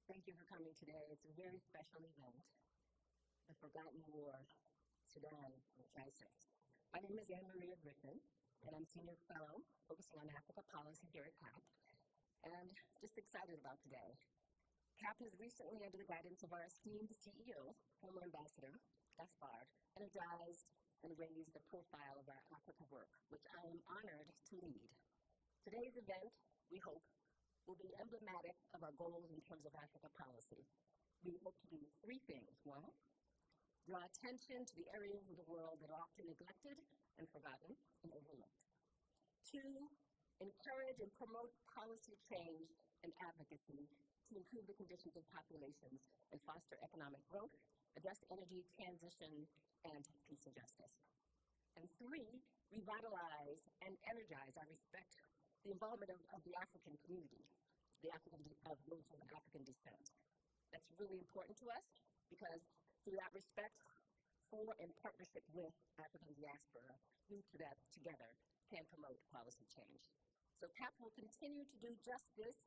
Thank you for coming today. It's a very special event, the Forgotten War, Sudan, the crisis. My name is Anne-Maria Griffin, and I'm Senior Fellow focusing on Africa policy here at CAP, and just excited about today. CAP has recently, under the guidance of our esteemed CEO, former Ambassador Gaspard, energized and raised the profile of our Africa work, which I am honored to lead. Today's event, we hope, will be emblematic of our goals in terms of Africa policy. We hope to do three things. One, draw attention to the areas of the world that are often neglected and forgotten and overlooked. Two, encourage and promote policy change and advocacy to improve the conditions of populations and foster economic growth, address energy transition, and peace and justice. And three, revitalize and energize our respect the involvement of the African community, of those of African descent. That's really important to us because through that respect for and partnership with African diaspora, we together can promote policy change. So CAP will continue to do just this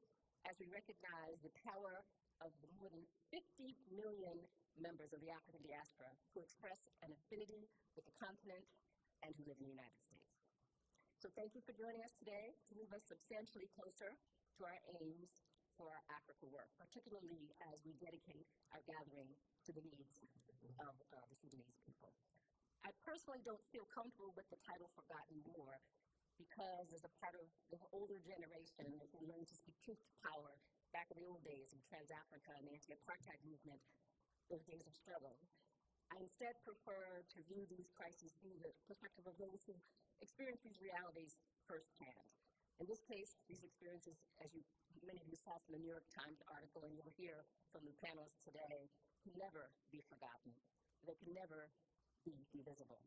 as we recognize the power of the more than 50 million members of the African diaspora who express an affinity with the continent and who live in the United States. So thank you for joining us today to move us substantially closer to our aims for our Africa work, particularly as we dedicate our gathering to the needs of the Sudanese people. I personally don't feel comfortable with the title Forgotten War because as a part of the older generation who learned to speak truth to power back in the old days of Trans-Africa and the anti-apartheid movement, those days of struggle, I instead prefer to view these crises through the perspective of those who experience these realities firsthand. In this case, these experiences, as many of you saw from the New York Times article, and you'll hear from the panelists today, can never be forgotten. They can never be invisible.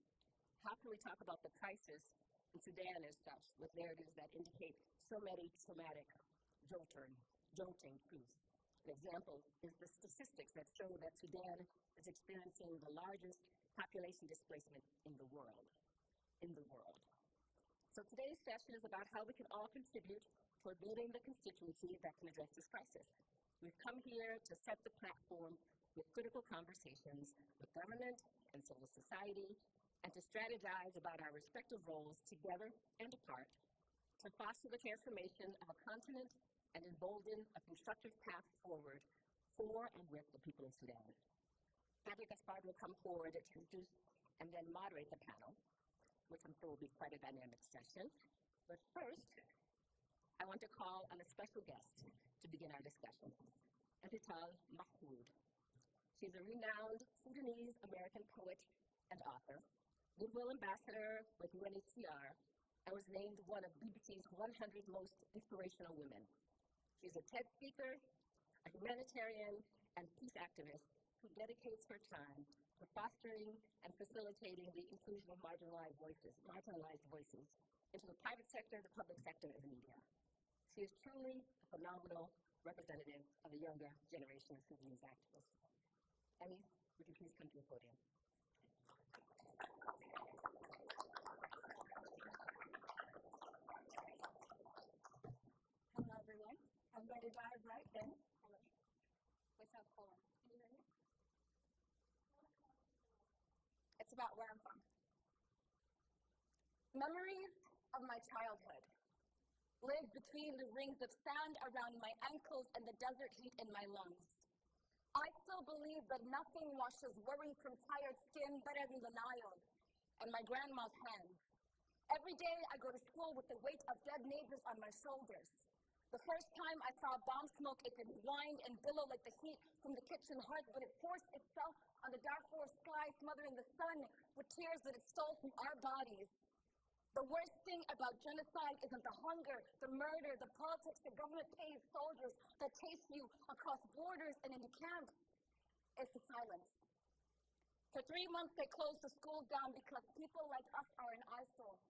How can we talk about the crisis in Sudan as such, with narratives that indicate so many traumatic, jolting truths? An example is the statistics that show that Sudan is experiencing the largest population displacement in the world. So today's session is about how we can all contribute toward building the constituency that can address this crisis. We've come here to set the platform with critical conversations with government and civil society, and to strategize about our respective roles together and apart to foster the transformation of a continent and embolden a constructive path forward for and with the people of Sudan. Patrick Gaspard will come forward to introduce and then moderate the panel, which I'm sure will be quite a dynamic session. But first, I want to call on a special guest to begin our discussion, Haitham Elnour. She's a renowned Sudanese-American poet and author, Goodwill Ambassador with UNHCR, and was named one of BBC's 100 most inspirational women. She's a TED speaker, a humanitarian, and peace activist who dedicates her time to fostering and facilitating the inclusion of marginalized voices into the private sector, the public sector, and the media. She is truly a phenomenal representative of the younger generation of Sudanese activists. Emmy, would you please come to the podium? Hello, everyone. I'm going to dive right in. Without calling. Can you hear me? It's about where I'm from. Memories of my childhood live between the rings of sand around my ankles and the desert heat in my lungs. I still believe that nothing washes worry from tired skin better than the Nile and my grandma's hands. Every day I go to school with the weight of dead neighbors on my shoulders. The first time I saw bomb smoke, it could wind and billow like the heat from the kitchen hearth, but it forced itself on the dark forest sky, smothering the sun with tears that it stole from our bodies. The worst thing about genocide isn't the hunger, the murder, the politics, the government-paid soldiers that chase you across borders and into camps. It's the silence. For 3 months, they closed the schools down because people like us are an eyesore.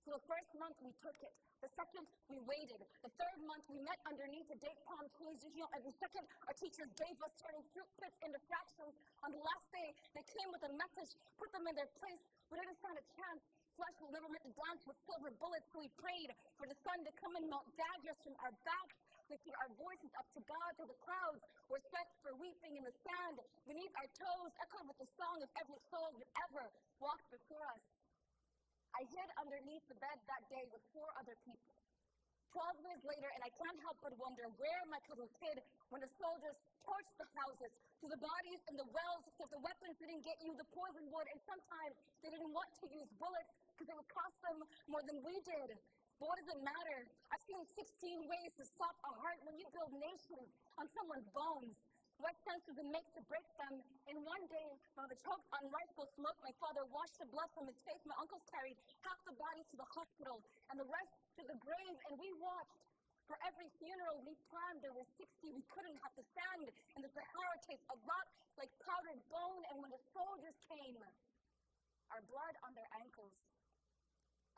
So the first month, we took it. The second, we waited. The third month, we met underneath the date palm trees. Every second, our teachers gave us turning fruit pits into fractions. On the last day, they came with a message, put them in their place. We didn't stand a chance. Flesh was never meant to dance with silver bullets, so we prayed for the sun to come and melt daggers from our backs, lifting our voices up to God till the clouds were scraping in the sand beneath our toes echoed with the song of every soul that ever walked before us. I hid underneath the bed that day with 4 other people. 12 years later, and I can't help but wonder where my cousins hid when the soldiers torched the houses, threw the bodies in the wells, so if the weapons didn't get you, the poison would, and sometimes they didn't want to use bullets because it would cost them more than we did. But what does it matter? I've seen 16 ways to stop a heart when you build nations on someone's bones. What sense does it make to break them? In one day, while the choked on rifle smoke, my father washed the blood from his face. My uncles carried half the bodies to the hospital and the rest to the grave, and we watched. For every funeral we planned, there were 60 we couldn't have. The sand in the Sahara tastes a lot like powdered bone, and when the soldiers came, our blood on their ankles.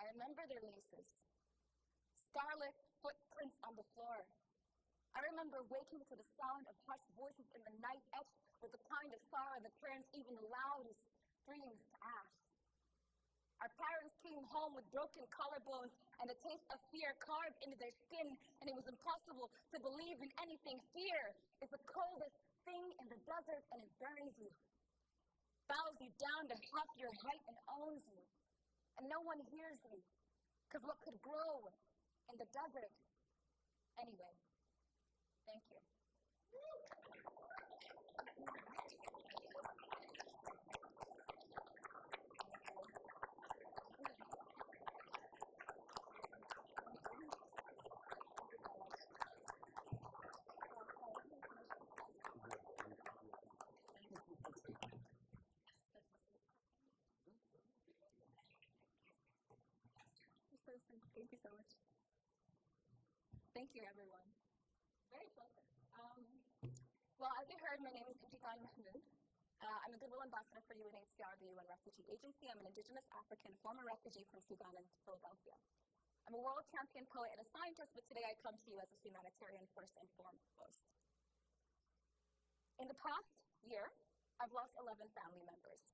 I remember their laces, scarlet footprints on the floor. I remember waking to the sound of hushed voices in the night, etched with the kind of sorrow that turns even the loudest dreams to ash. Our parents came home with broken collarbones and a taste of fear carved into their skin, and it was impossible to believe in anything. Fear is the coldest thing in the desert, and it buries you, bows you down to half your height, and owns you. And no one hears you, because what could grow in the desert anyway? Thank you. Thank you so much. Thank you, everyone. Very pleasant. Well, as you heard, my name is Haitham Elnour. I'm a Goodwill Ambassador for UNHCR, the UN Refugee Agency. I'm an Indigenous African former refugee from Sudan and Philadelphia. I'm a world champion poet and a scientist, but today I come to you as a humanitarian first and foremost. In the past year, I've lost 11 family members,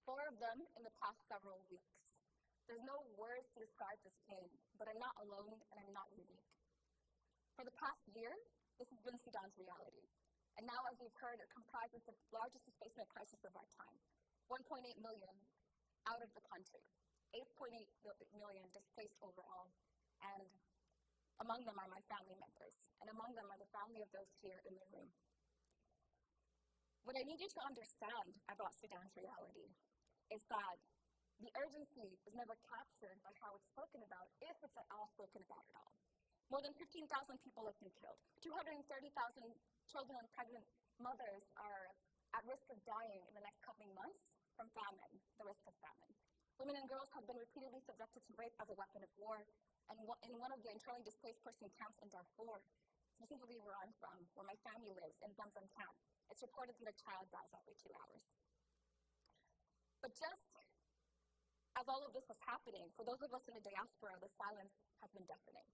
4 of them in the past several weeks. There's no words to describe this pain, but I'm not alone and I'm not unique. For the past year, this has been Sudan's reality. And now, as we've heard, it comprises the largest displacement crisis of our time. 1.8 million out of the country, 8.8 million displaced overall, and among them are my family members, and among them are the family of those here in the room. What I need you to understand about Sudan's reality is that the urgency is never captured by how it's spoken about, if it's at all spoken about at all. More than 15,000 people have been killed. 230,000 children and pregnant mothers are at risk of dying in the next coming months from famine, the risk of famine. Women and girls have been repeatedly subjected to rape as a weapon of war, and in one of the internally displaced person camps in Darfur, specifically where I'm from, where my family lives, in Zamzam camp, it's reported that a child dies every 2 hours. But just as all of this was happening, for those of us in the diaspora, the silence has been deafening.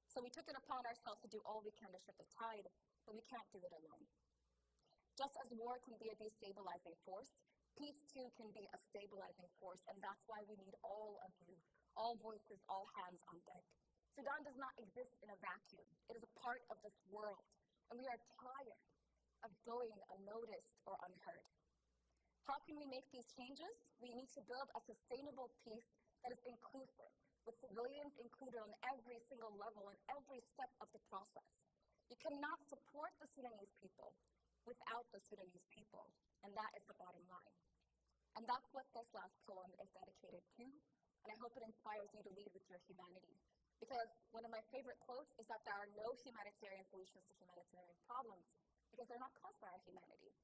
So we took it upon ourselves to do all we can to shift the tide, but we can't do it alone. Just as war can be a destabilizing force, peace too can be a stabilizing force, and that's why we need all of you, all voices, all hands on deck. Sudan does not exist in a vacuum. It is a part of this world, and we are tired of going unnoticed or unheard. How can we make these changes? We need to build a sustainable peace that is inclusive, with civilians included on every single level and every step of the process. You cannot support the Sudanese people without the Sudanese people, and that is the bottom line. And that's what this last poem is dedicated to, and I hope it inspires you to lead with your humanity. Because one of my favorite quotes is that there are no humanitarian solutions to humanitarian problems, because they're not caused by our humanity.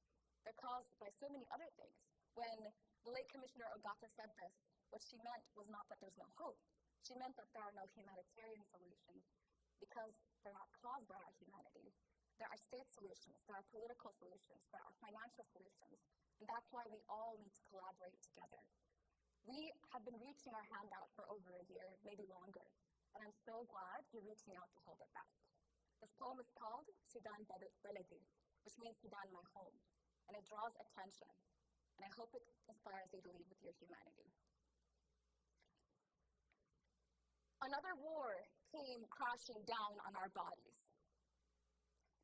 They're caused by so many other things. When the late Commissioner Ogata said this, what she meant was not that there's no hope. She meant that there are no humanitarian solutions because they're not caused by our humanity. There are state solutions, there are political solutions, there are financial solutions, and that's why we all need to collaborate together. We have been reaching our hand out for over a year, maybe longer, and I'm so glad you're reaching out to hold it back. This poem is called Sudan Beledi, which means Sudan, my home. And it draws attention, and I hope it inspires you to lead with your humanity. Another war came crashing down on our bodies.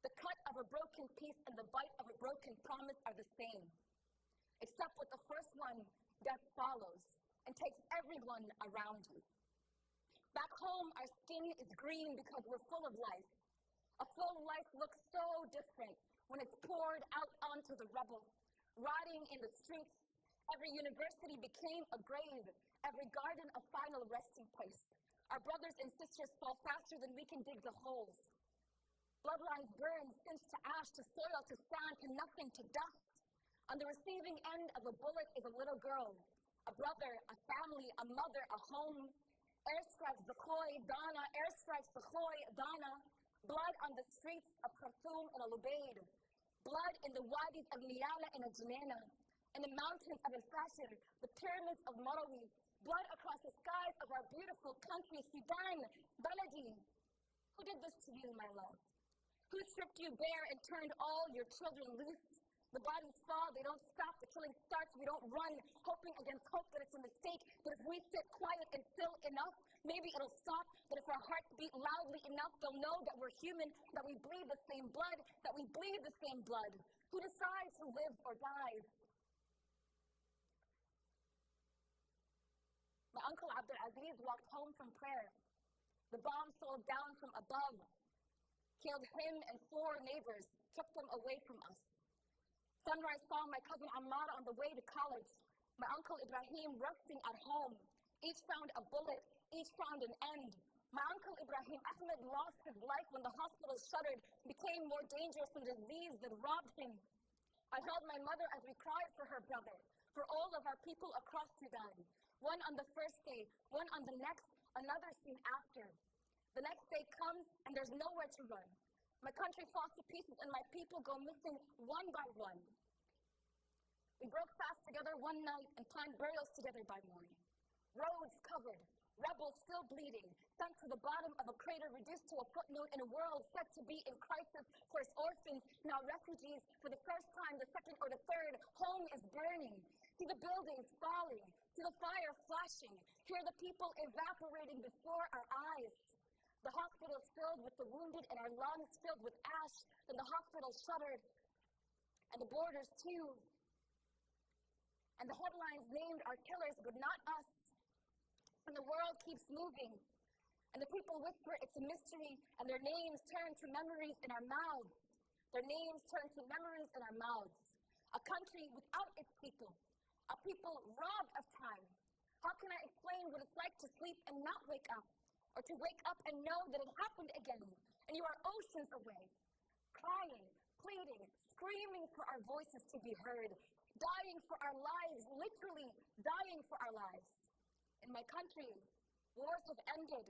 The cut of a a broken peace and the bite of a broken promise are the same. Except with the first one, death follows and takes everyone around you. Back home, our skin is green because we're full of life. A full life looks so different when it's poured out onto the rubble, rotting in the streets. Every university became a grave, every garden a final resting place. Our brothers and sisters fall faster than we can dig the holes. Bloodlines burn, singed to ash, to soil, to sand, to nothing, to dust. On the receiving end of a bullet is a little girl, a brother, a family, a mother, a home. Airstrikes, Zakhoy, Dana, airstrikes, Zakhoy, Dana. Blood on the streets of Khartoum and Al-Ubaid. Blood in the wadis of Niyala and Ajnana. In the mountains of Al-Fashir, the pyramids of Marawi. Blood across the skies of our beautiful country, Sudan, Baladi. Who did this to you, my love? Who stripped you bare and turned all your children loose? The bodies fall, they don't stop, the killing starts, we don't run, hoping against hope that it's a mistake, but if we sit quiet and still enough, maybe it'll stop, but if our hearts beat loudly enough, they'll know that we're human, that we bleed the same blood, that we bleed the same blood. Who decides who lives or dies? My uncle Abdul Aziz walked home from prayer. The bomb soared down from above, killed him and 4 neighbors, took them away from us. Sunrise saw my cousin Ammar on the way to college, my uncle Ibrahim resting at home. Each found a bullet, each found an end. My uncle Ibrahim Ahmed lost his life when the hospital shuttered, became more dangerous when disease that robbed him. I held my mother as we cried for her brother, for all of our people across Sudan. One on the first day, one on the next, another soon after. The next day comes and there's nowhere to run. My country falls to pieces and my people go missing one by one. We broke fast together one night and planned burials together by morning. Roads covered, rebels still bleeding, sent to the bottom of a crater reduced to a footnote in a world said to be in crisis. First orphans, now refugees. For the first time, the second or the third, home is burning. See the buildings falling, see the fire flashing, hear the people evaporating before our eyes. The hospitals filled with the wounded and our lungs filled with ash. Then the hospitals shuttered, and the borders too. And the headlines named our killers, but not us. And the world keeps moving. And the people whisper it's a mystery, and their names turn to memories in our mouths. Their names turn to memories in our mouths. A country without its people. A people robbed of time. How can I explain what it's like to sleep and not wake up? Or to wake up and know that it happened again, and you are oceans away, crying, pleading, screaming for our voices to be heard, dying for our lives, literally dying for our lives. In my country, wars have ended,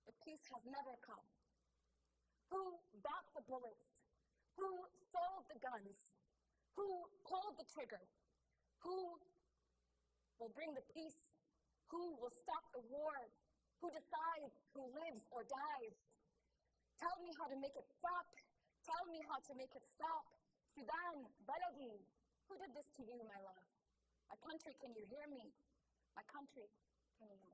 but peace has never come. Who bought the bullets? Who sold the guns? Who pulled the trigger? Who will bring the peace? Who will stop the war? Who decides who lives or dies? Tell me how to make it stop. Tell me how to make it stop. Sudan, Baladi, who did this to you, my love? My country, can you hear me? My country, can you hear me?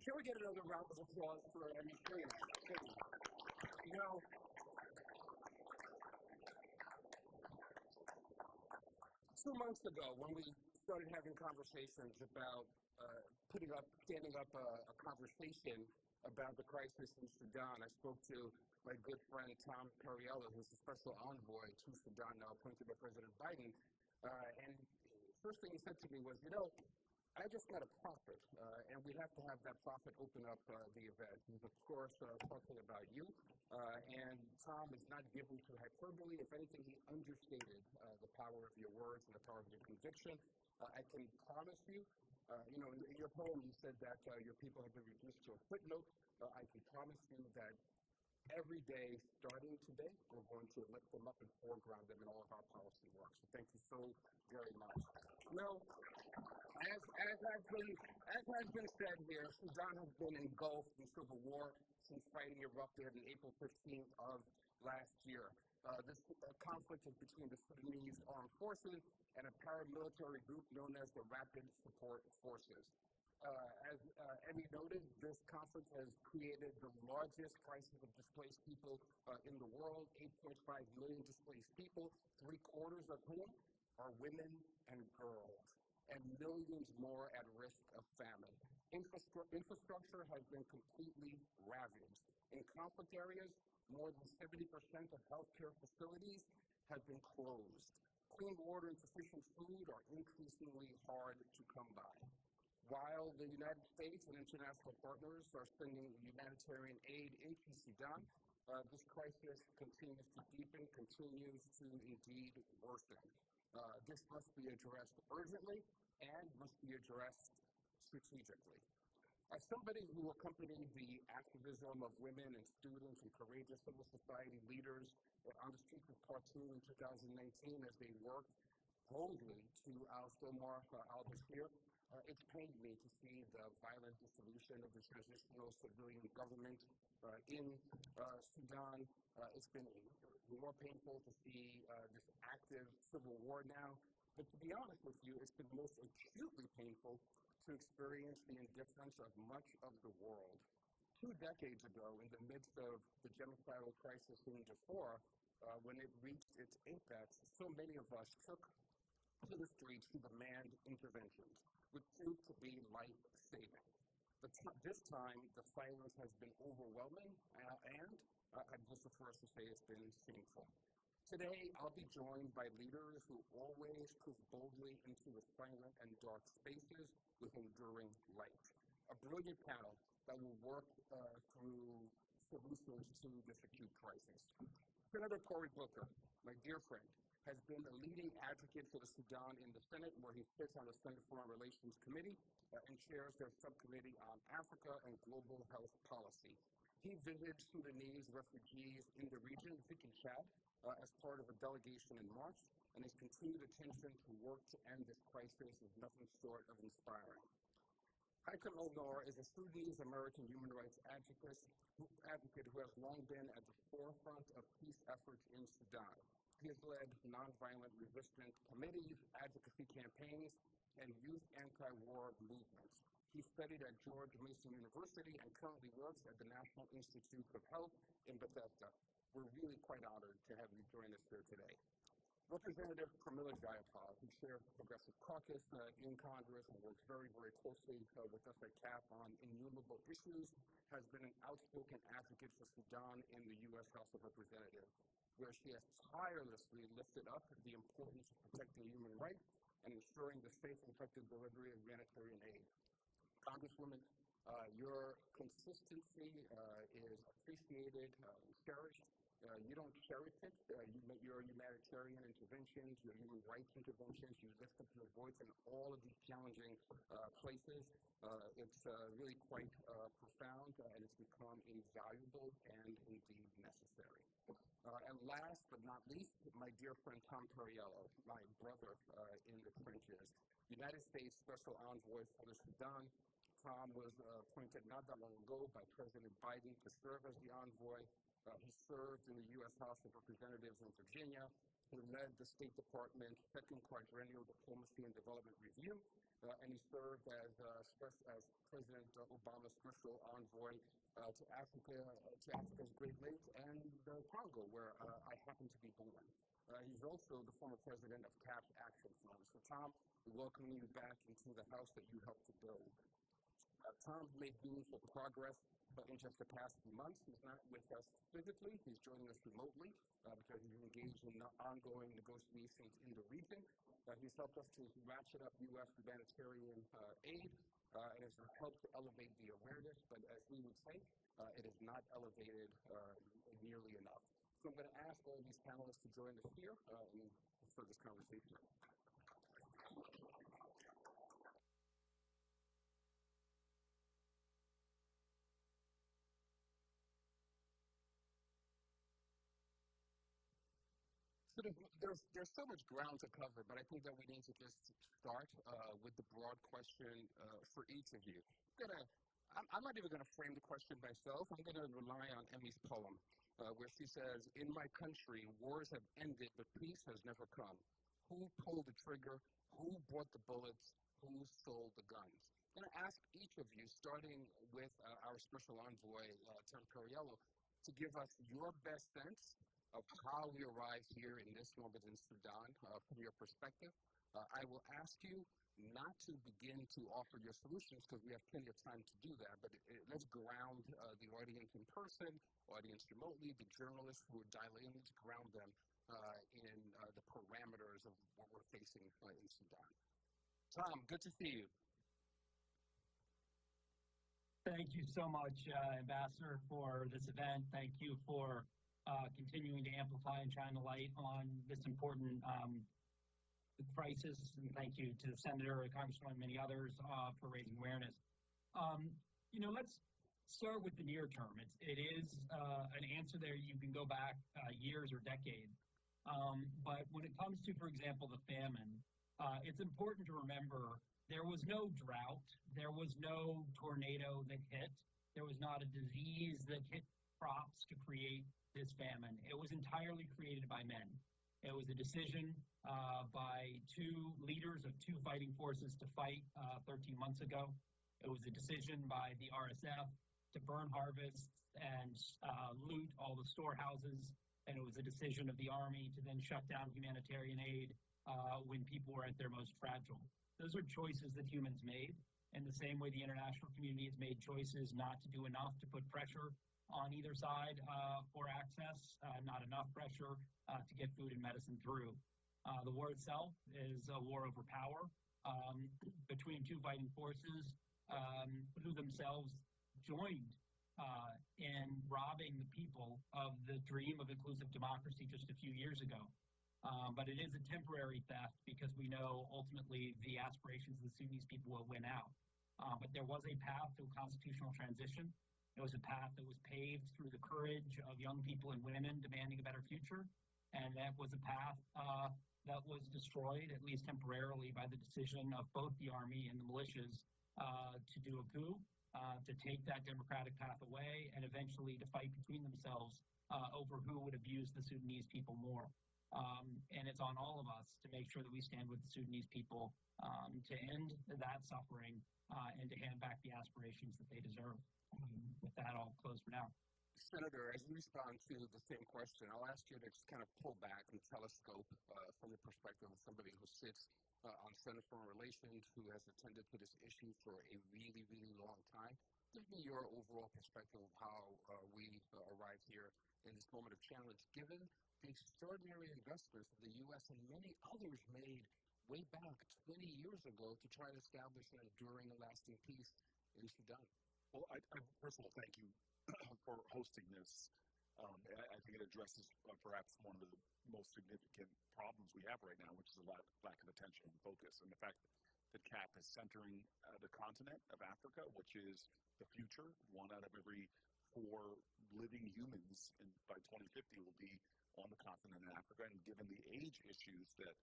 Can we get another round of applause for Amy? Please. You know, 2 months ago, when we started having conversations about standing up a conversation about the crisis in Sudan, I spoke to my good friend Tom Perriello, who's the special envoy to Sudan, now appointed by President Biden. And first thing he said to me was, you know, I just met a prophet, and we have to have that prophet open up the event. He's, of course, talking about you, and Tom is not given to hyperbole. If anything, he understated the power of your words and the power of your conviction. I can promise you, in your poem, you said that your people have been reduced to a footnote. I can promise you that every day, starting today, we're going to lift them up and foreground them in all of our policy work. So thank you so very much. Now, as has been said here, Sudan has been engulfed in civil war since fighting erupted on April 15th of last year. This conflict is between the Sudanese armed forces and a paramilitary group known as the Rapid Support Forces. As Emmy noted, this conflict has created the largest crisis of displaced people in the world, 8.5 million displaced people, 3/4 of whom are women and girls, and millions more at risk of famine. Infrastructure has been completely ravaged. In conflict areas, more than 70% of healthcare facilities have been closed. Clean water and sufficient food are increasingly hard to come by. While the United States and international partners are sending humanitarian aid into Sudan, this crisis continues to deepen, continues to indeed worsen. This must be addressed urgently and must be addressed strategically. As somebody who accompanied the activism of women and students and courageous civil society leaders on the streets of Khartoum in 2019 as they worked boldly to oust Omar al-Bashir, it's pained me to see the violent dissolution of the transitional civilian government in Sudan. It's been more painful to see this active civil war now. But to be honest with you, it's been most acutely painful to experience the indifference of much of the world. 2 decades ago, in the midst of the genocidal crisis in Darfur, when it reached its apex, so many of us took to the streets to demand interventions, which proved to be life-saving. But this time, the silence has been overwhelming, and I'd go so far as to say it's been shameful. Today, I'll be joined by leaders who always push boldly into the silent and dark spaces with enduring light. A brilliant panel that will work through solutions to this acute crisis. Senator Cory Booker, my dear friend, has been a leading advocate for the Sudan in the Senate, where he sits on the Senate Foreign Relations Committee and chairs their subcommittee on Africa and global health policy. He visited Sudanese refugees in the region, Vic and Chad, as part of a delegation in March, and his continued attention to work to end this crisis is nothing short of inspiring. Haitham Elnour is a Sudanese-American human rights advocate who has long been at the forefront of peace efforts in Sudan. He has led nonviolent resistance committees, advocacy campaigns, and youth anti-war movements. He studied at George Mason University and currently works at the National Institute of Health in Bethesda. We're really quite honored to have you join us here today. Representative Pramila Jayapal, who chairs the Progressive Caucus in Congress and works very, very closely with us at CAP on innumerable issues, has been an outspoken advocate for Sudan in the U.S. House of Representatives, where she has tirelessly lifted up the importance of protecting human rights and ensuring the safe and effective delivery of humanitarian aid. Congresswoman, your consistency is appreciated and cherished. You don't cherry pick your humanitarian interventions, your human rights interventions. You lift up your voice in all of these challenging places. It's really quite profound, and it's become invaluable and indeed necessary. And last but not least, my dear friend Tom Perriello, my brother in the trenches, United States Special Envoy for the Sudan. Tom was appointed not that long ago by President Biden to serve as the envoy. He served in the U.S. House of Representatives in Virginia. He led the State Department's second quadrennial diplomacy and development review, and he served as President Obama's special envoy to Africa's Great Lakes and the Congo, where I happen to be born. He's also the former president of CAP's Action Fund. So, Tom, we welcome you back into the house that you helped to build. Tom's made meaningful progress in just the past few months. He's not with us physically. He's joining us remotely because he's engaged in ongoing negotiations in the region. He's helped us to ratchet up U.S. humanitarian aid and has helped to elevate the awareness, but as we would say, it is not elevated nearly enough. So I'm going to ask all these panelists to join us here for this conversation. So there's so much ground to cover, but I think that we need to just start with the broad question for each of you. I'm not even going to frame the question myself. I'm going to rely on Emmy's poem, where she says, "In my country, wars have ended, but peace has never come. Who pulled the trigger? Who bought the bullets? Who sold the guns?" I'm going to ask each of you, starting with our special envoy, Tom Perriello, to give us your best sense of how we arrived here in this moment in Sudan from your perspective. I will ask you not to begin to offer your solutions because we have plenty of time to do that, but let's ground the audience in person, audience remotely, the journalists who are dialing in, to ground them in the parameters of what we're facing in Sudan. Tom, good to see you. Thank you so much, Ambassador, for this event. Thank you for continuing to amplify and shine the light on this important crisis. And thank you to the Senator, Congressman, and many others for raising awareness. Let's start with the near term. It is an answer there. You can go back years or decades. But when it comes to, for example, the famine, it's important to remember there was no drought. There was no tornado that hit. There was not a disease that hit crops to create this famine. It was entirely created by men. It was a decision by two leaders of two fighting forces to fight 13 months ago. It was a decision by the RSF to burn harvests and loot all the storehouses. And it was a decision of the army to then shut down humanitarian aid when people were at their most fragile. Those are choices that humans made. In the same way, the international community has made choices not to do enough to put pressure on either side for access, not enough pressure to get food and medicine through. The war itself is a war over power between two fighting forces who themselves joined in robbing the people of the dream of inclusive democracy just a few years ago. But it is a temporary theft because we know ultimately the aspirations of the Sudanese people will win out. But there was a path to a constitutional transition. It was a path that was paved through the courage of young people and women demanding a better future. And that was a path that was destroyed, at least temporarily, by the decision of both the army and the militias to do a coup, to take that democratic path away, and eventually to fight between themselves over who would abuse the Sudanese people more. And it's on all of us to make sure that we stand with the Sudanese people to end that suffering and to hand back the aspirations that they deserve. With that, I'll close for now. Senator, as you respond to the same question, I'll ask you to just kind of pull back and telescope from the perspective of somebody who sits on Senate Foreign Relations, who has attended to this issue for a really, really long time. Give me your overall perspective of how we arrived here in this moment of challenge, given the extraordinary investments that the U.S. and many others made way back 20 years ago to try to establish an enduring and lasting peace in Sudan. Well, I first of all, thank you for hosting this. I think it addresses perhaps one of the most significant problems we have right now, which is a lack of attention and focus. And the fact that CAP is centering the continent of Africa, which is the future. 1 out of every 4 living humans by 2050 will be on the continent of Africa. And given the age issues that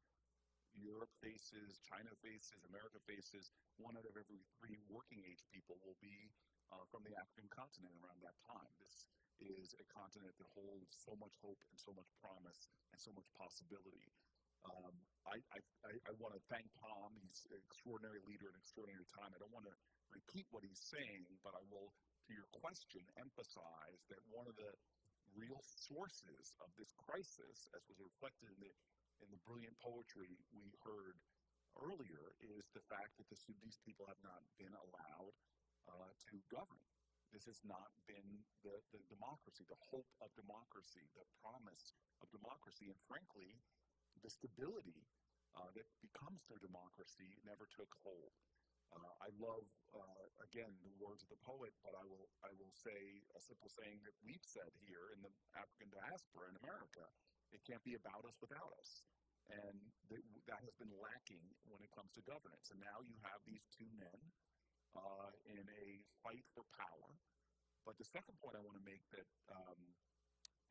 Europe faces, China faces, America faces, 1 out of every 3 working age people will be from the African continent around that time. This is a continent that holds so much hope and so much promise and so much possibility. I want to thank Tom. He's an extraordinary leader, an extraordinary time. I don't want to repeat what he's saying, but I will, to your question, emphasize that one of the real sources of this crisis, as was reflected in the brilliant poetry we heard earlier, is the fact that the Sudanese people have not been allowed to govern. This has not been the democracy, the hope of democracy, the promise of democracy, and frankly, the stability that becomes their democracy never took hold. I love, again, the words of the poet, but I will say a simple saying that we've said here in the African diaspora in America: it can't be about us without us. And that has been lacking when it comes to governance. And now you have these two men in a fight for power. But the second point I want to make that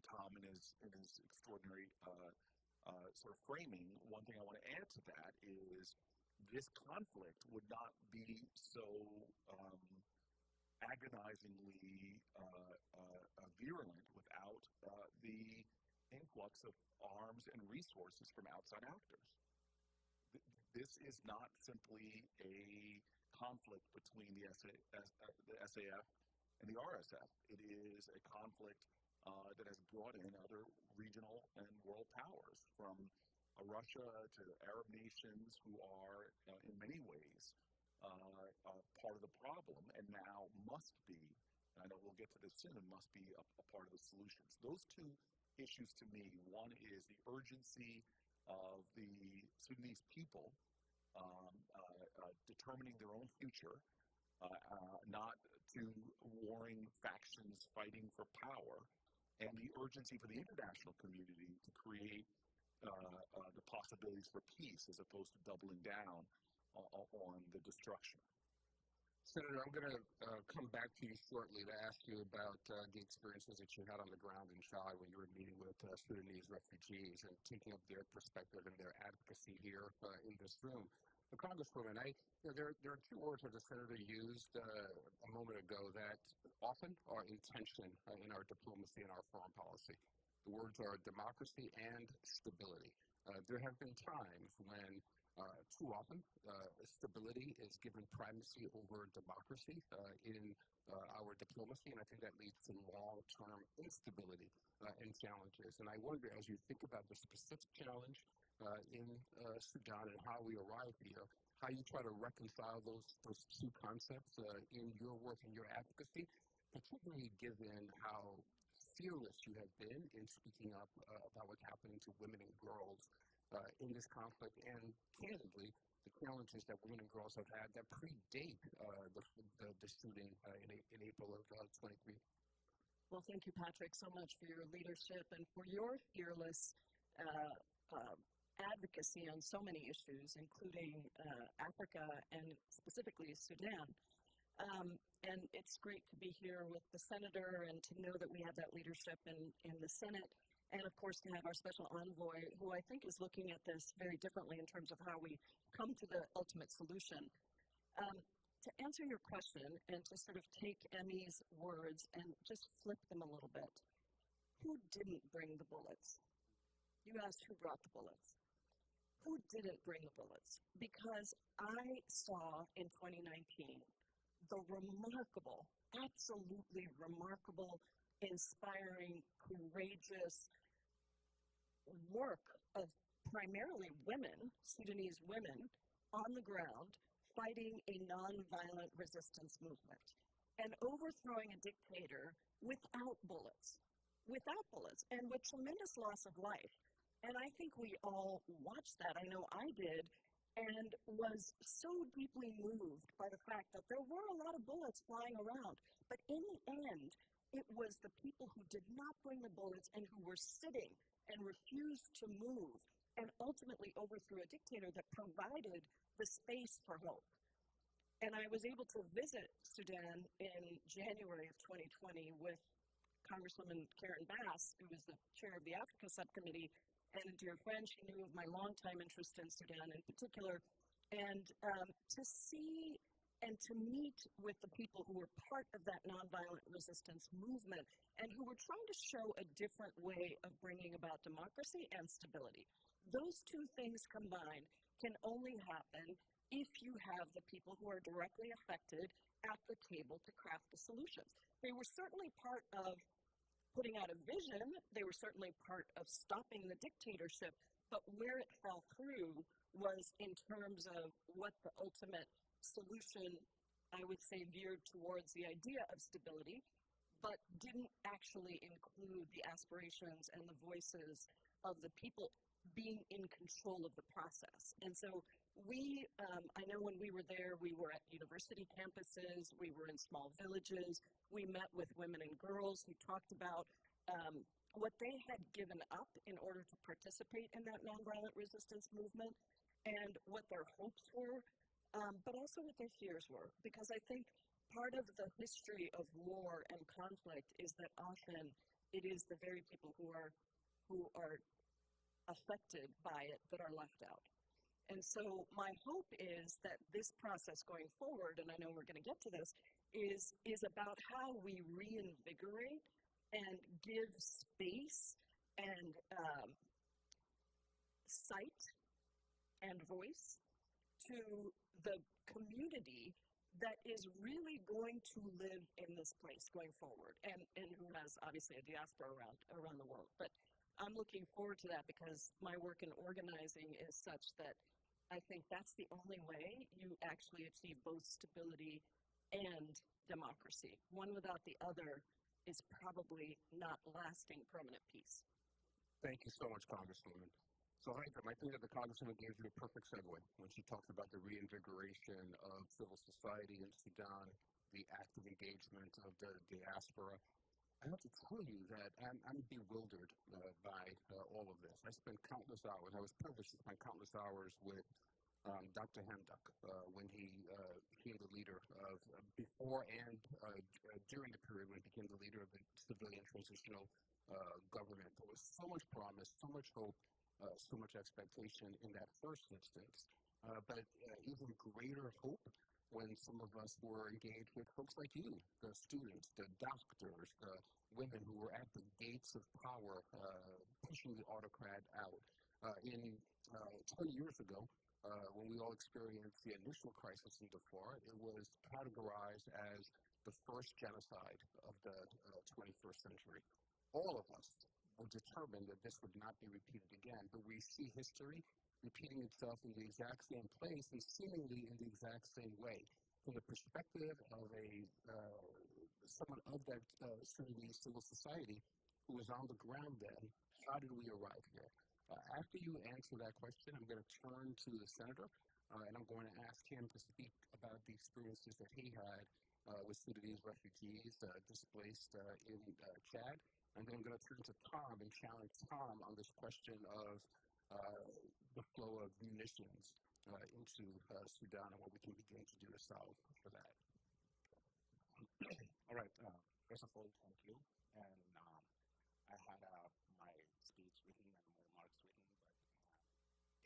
Tom, in his extraordinary sort of framing, one thing I want to add to that is this conflict would not be so agonizingly virulent without the influx of arms and resources from outside actors. This is not simply a conflict between the SAF and the RSF. It is a conflict that has brought in other regional and world powers, from Russia to Arab nations, who are in many ways part of the problem, and now must be, and I know we'll get to this soon, must be a part of the solutions. Those two issues to me, one is the urgency of the Sudanese people determining their own future, not to warring factions fighting for power, and the urgency for the international community to create the possibilities for peace as opposed to doubling down on the destruction. Senator, I'm going to come back to you shortly to ask you about the experiences that you had on the ground in Chad when you were meeting with Sudanese refugees and taking up their perspective and their advocacy here in this room. Congresswoman, there are two words that the Senator used a moment ago that often are in tension in our diplomacy and our foreign policy. The words are democracy and stability. There have been times when too often stability is given primacy over democracy in our diplomacy, and I think that leads to long-term instability and challenges. And I wonder, as you think about the specific challenge in Sudan and how we arrived here, how you try to reconcile those two concepts in your work and your advocacy, particularly given how fearless you have been in speaking up about what's happening to women and girls in this conflict, and candidly, the challenges that women and girls have had that predate the shooting in April of 23. Well, thank you, Patrick, so much for your leadership and for your fearless advocacy on so many issues, including Africa and specifically Sudan. And it's great to be here with the Senator and to know that we have that leadership in the Senate, and of course to have our special envoy, who I think is looking at this very differently in terms of how we come to the ultimate solution. To answer your question and to sort of take Emmy's words and just flip them a little bit, who didn't bring the bullets? You asked who brought the bullets. Who didn't bring the bullets? Because I saw in 2019 the remarkable, absolutely remarkable, inspiring, courageous work of primarily women, Sudanese women, on the ground fighting a nonviolent resistance movement and overthrowing a dictator without bullets, and with tremendous loss of life. And I think we all watched that. I know I did, and was so deeply moved by the fact that there were a lot of bullets flying around. But in the end, it was the people who did not bring the bullets and who were sitting and refused to move and ultimately overthrew a dictator that provided the space for hope. And I was able to visit Sudan in January of 2020 with Congresswoman Karen Bass, who was the chair of the Africa Subcommittee, and a dear friend. She knew of my longtime interest in Sudan in particular. And to see and to meet with the people who were part of that nonviolent resistance movement and who were trying to show a different way of bringing about democracy and stability. Those two things combined can only happen if you have the people who are directly affected at the table to craft the solutions. They were certainly part of putting out a vision, they were certainly part of stopping the dictatorship, but where it fell through was in terms of what the ultimate solution, I would say, veered towards the idea of stability, but didn't actually include the aspirations and the voices of the people being in control of the process. And so we, I know when we were there, we were at university campuses, we were in small villages, we met with women and girls who talked about what they had given up in order to participate in that nonviolent resistance movement and what their hopes were, but also what their fears were. Because I think part of the history of war and conflict is that often it is the very people who are affected by it that are left out. And so my hope is that this process going forward, and I know we're going to get to this, is about how we reinvigorate and give space and sight and voice to the community that is really going to live in this place going forward, and who has obviously a diaspora around the world. But I'm looking forward to that because my work in organizing is such that I think that's the only way you actually achieve both stability and democracy. One without the other is probably not lasting permanent peace. Thank you so much, Congresswoman. So Haitham, I think that the Congresswoman gave you a perfect segue when she talked about the reinvigoration of civil society in Sudan, the active engagement of the diaspora. I have to tell you that I'm bewildered by all of this. I spent countless hours, I was privileged to spend countless hours with Dr. Hamdok when he became the leader of, before and during the period when he became the leader of the civilian transitional government. There was so much promise, so much hope, so much expectation in that first instance, but even greater hope when some of us were engaged with folks like you, the students, the doctors, the women who were at the gates of power, pushing the autocrat out. 20 years ago, when we all experienced the initial crisis in Darfur, it was categorized as the first genocide of the 21st century. All of us were determined that this would not be repeated again, but we see history repeating itself in the exact same place and seemingly in the exact same way. From the perspective of someone of that Sudanese civil society who was on the ground then, how did we arrive here? After you answer that question, I'm going to turn to the senator, and I'm going to ask him to speak about the experiences that he had with Sudanese refugees displaced in Chad. And then I'm going to turn to Tom and challenge Tom on this question of the flow of munitions into Sudan and what we can begin to do to solve for that. All right. First of all, thank you. And I had my speech written and my remarks written, but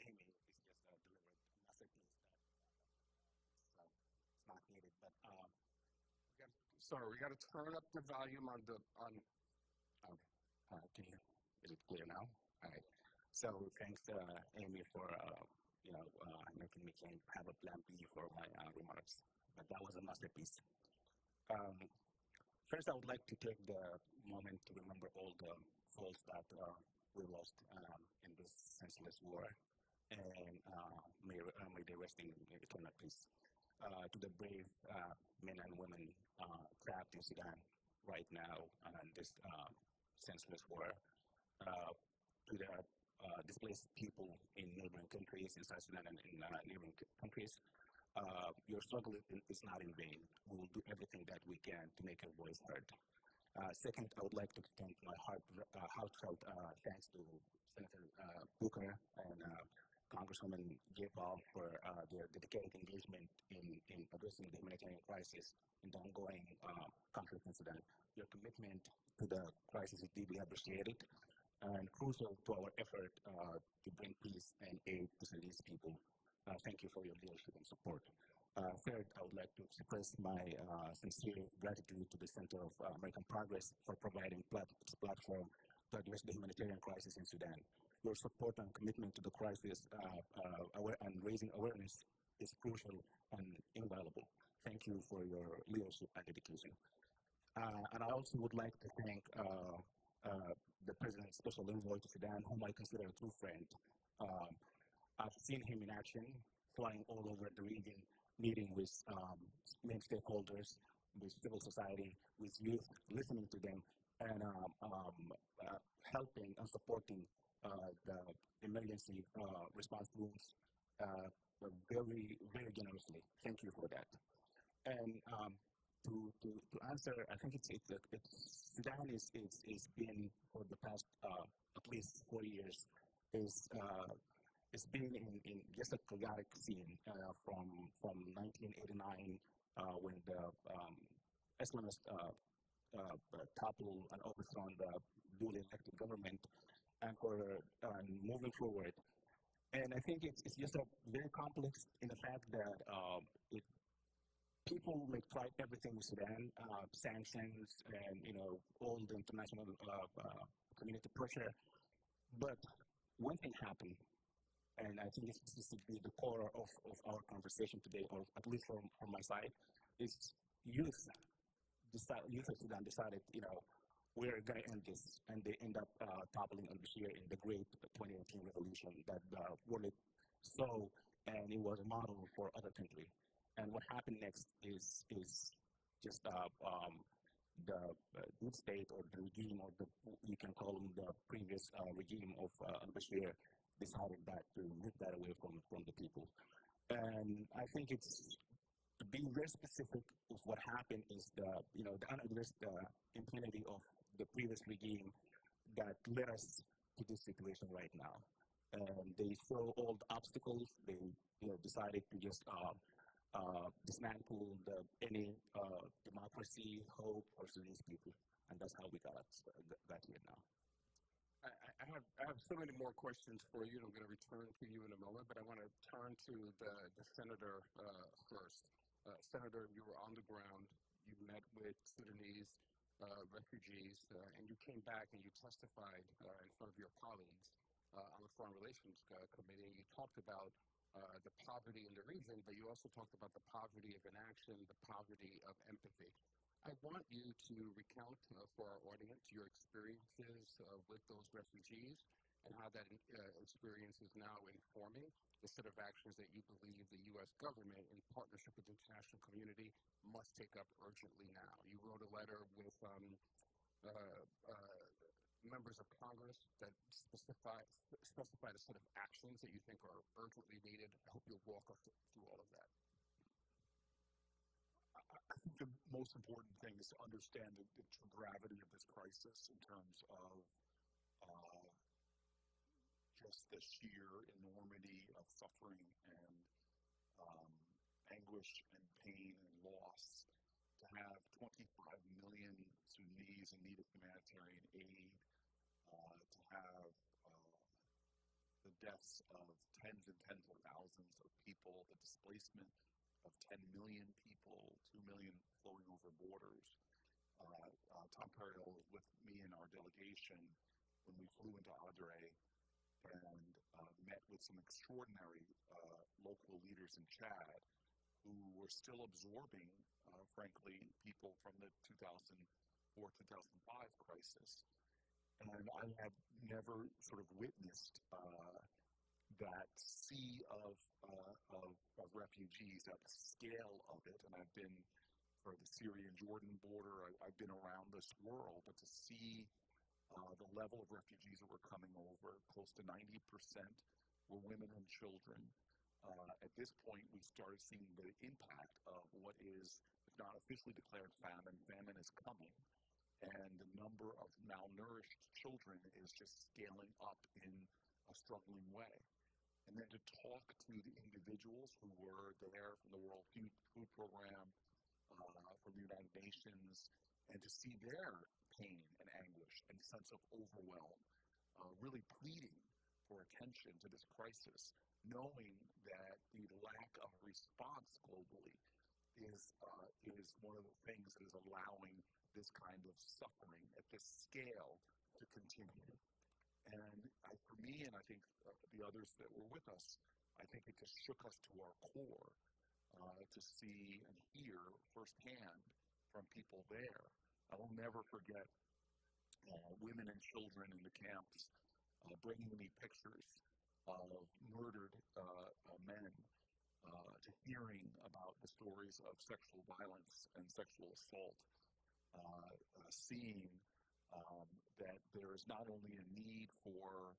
Amy is just delivered a masterpiece that it's not needed. But sorry, we got to turn up the volume on the can you? Is it clear now? All right. So thanks, Amy, for making me have a plan B for my remarks. But that was a masterpiece. First, I would like to take the moment to remember all the souls that we lost in this senseless war, and may they rest in eternal peace. To the brave men and women trapped in Sudan right now in this senseless war, to the displaced people in neighboring countries, in South Sudan and in neighboring countries, your struggle is not in vain. We will do everything that we can to make your voice heard. Second, I would like to extend my heartfelt thanks to Senator Booker and Congresswoman Jayapal for their dedicated engagement in addressing the humanitarian crisis and the ongoing conflict in Sudan. Your commitment to the crisis is deeply appreciated and crucial to our effort to bring peace and aid to Sudanese people. Thank you for your leadership and support. Third, I would like to express my sincere gratitude to the Center of American Progress for providing this platform to address the humanitarian crisis in Sudan. Your support and commitment to the crisis and raising awareness is crucial and invaluable. Thank you for your leadership and dedication. And I also would like to thank the President's Special Envoy to Sudan, whom I consider a true friend. I've seen him in action, flying all over the region, meeting with main stakeholders, with civil society, with youth, listening to them, and helping and supporting the emergency response rooms very, very generously. Thank you for that. And to answer, I think Sudan is been for the past at least 4 years it's been in just a chaotic scene from 1989 when the Islamists toppled and overthrown the duly elected government, and for moving forward, And I think it's just a very complex in the fact that it, people may try everything with Sudan, sanctions and, all the international community pressure. But one thing happened, and I think this should be the core of our conversation today, or at least from my side, is youth of Sudan decided, we're going to end this. And they end up toppling on Bashir in the great 2018 revolution that world saw, and it was a model for other countries. And what happened next is just the deep state or the regime, or you can call them the previous regime of Bashir, decided that to rip that away from the people. And I think it's, to be very specific of what happened, is the unaddressed impunity of the previous regime that led us to this situation right now. And they saw all the obstacles. They decided to just dismantle any democracy, hope for Sudanese people. And that's how we got here now. I have so many more questions for you. I'm going to return to you in a moment, but I want to turn to the senator first. Senator, you were on the ground. You met with Sudanese refugees, and you came back and you testified in front of your colleagues on the Foreign Relations Committee. You talked about the poverty in the region, but you also talked about the poverty of inaction, the poverty of empathy. I want you to recount for our audience your experiences with those refugees and how that experience is now informing the set of actions that you believe the U.S. government, in partnership with the international community, must take up urgently now. You wrote a letter with members of Congress that specified a set of actions that you think are urgently needed. I hope you'll walk us through all of that. I think the most important thing is to understand the true gravity of this crisis in terms of just the sheer enormity of suffering and anguish and pain and loss. To have 25 million Sudanese in need of humanitarian aid, to have the deaths of tens and tens of thousands of people, the displacement of 10 million people, 2 million flowing over borders. Tom Perriello was with me in our delegation when we flew into Adre and met with some extraordinary local leaders in Chad who were still absorbing, frankly, people from the 2004-2005 crisis. And I have never sort of witnessed that sea of refugees, that scale of it. And I've been for the Syrian-Jordan border, I've been around this world, but to see the level of refugees that were coming over, close to 90% were women and children. At this point, we started seeing the impact of what is, if not officially declared famine. Famine is coming. And the number of malnourished children is just scaling up in a struggling way. And then to talk to the individuals who were there from the World Food Program, from the United Nations, and to see their pain and anguish and sense of overwhelm, really pleading for attention to this crisis, knowing that the lack of response globally is one of the things that is allowing this kind of suffering at this scale to continue. And for me, and I think the others that were with us, I think it just shook us to our core to see and hear firsthand from people there. I will never forget women and children in the camps bringing me pictures of murdered men, to hearing about the stories of sexual violence and sexual assault, seeing that there is not only a need for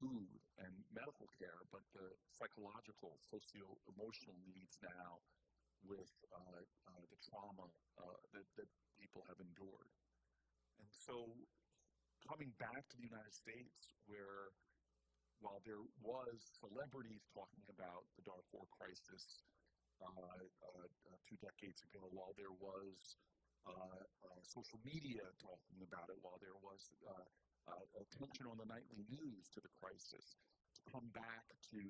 food and medical care, but the psychological, socio-emotional needs now with the trauma that people have endured. And so coming back to the United States, where while there was celebrities talking about the Darfur crisis 2 decades ago, while there was social media talking about it, while there was attention on the nightly news to the crisis, to come back to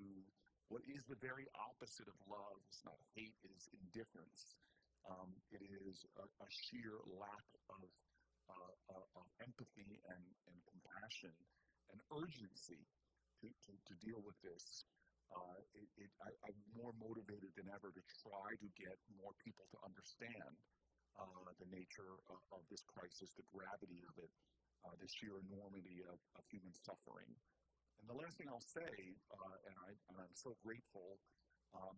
what is the very opposite of love. It's not hate, it is indifference. It is a sheer lack of empathy and compassion and urgency to deal with this. I'm more motivated than ever to try to get more people to understand the nature of this crisis, the gravity of it, the sheer enormity of human suffering. And the last thing I'll say, and I'm so grateful,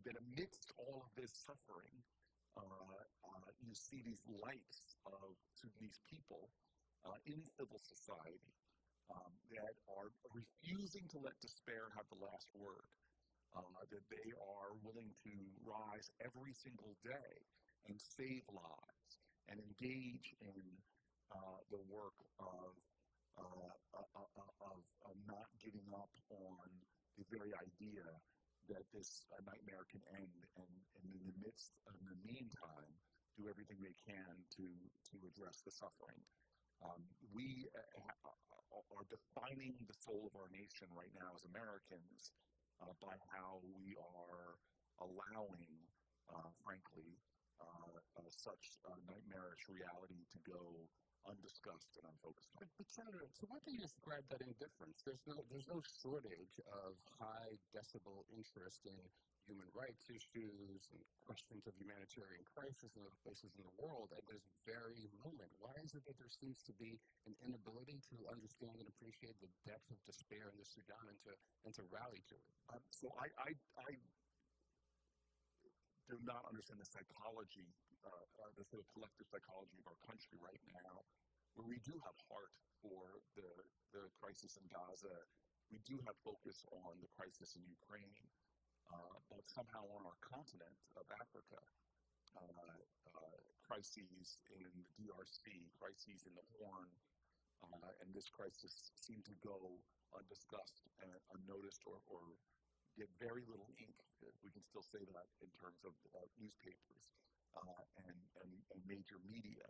that amidst all of this suffering, you see these lights of Sudanese people in civil society that are refusing to let despair have the last word, that they are willing to rise every single day and save lives and engage in the work of not giving up on the very idea that this nightmare can end, and in the meantime, do everything they can to address the suffering. We are defining the soul of our nation right now as Americans by how we are allowing, frankly, such nightmarish reality to go undiscussed and unfocused on. But Senator, so why do you describe that indifference? There's no shortage of high decibel interest in human rights issues and questions of humanitarian crisis in other places in the world at this very moment. Why is it that there seems to be an inability to understand and appreciate the depth of despair in the Sudan and to rally to it? So I do not understand the psychology, the sort of collective psychology of our country right now, where we do have heart for the crisis in Gaza. We do have focus on the crisis in Ukraine, but somehow on our continent of Africa, crises in the DRC, crises in the Horn, and this crisis seem to go undiscussed and unnoticed or get very little ink, if we can still say that, in terms of newspapers and major media.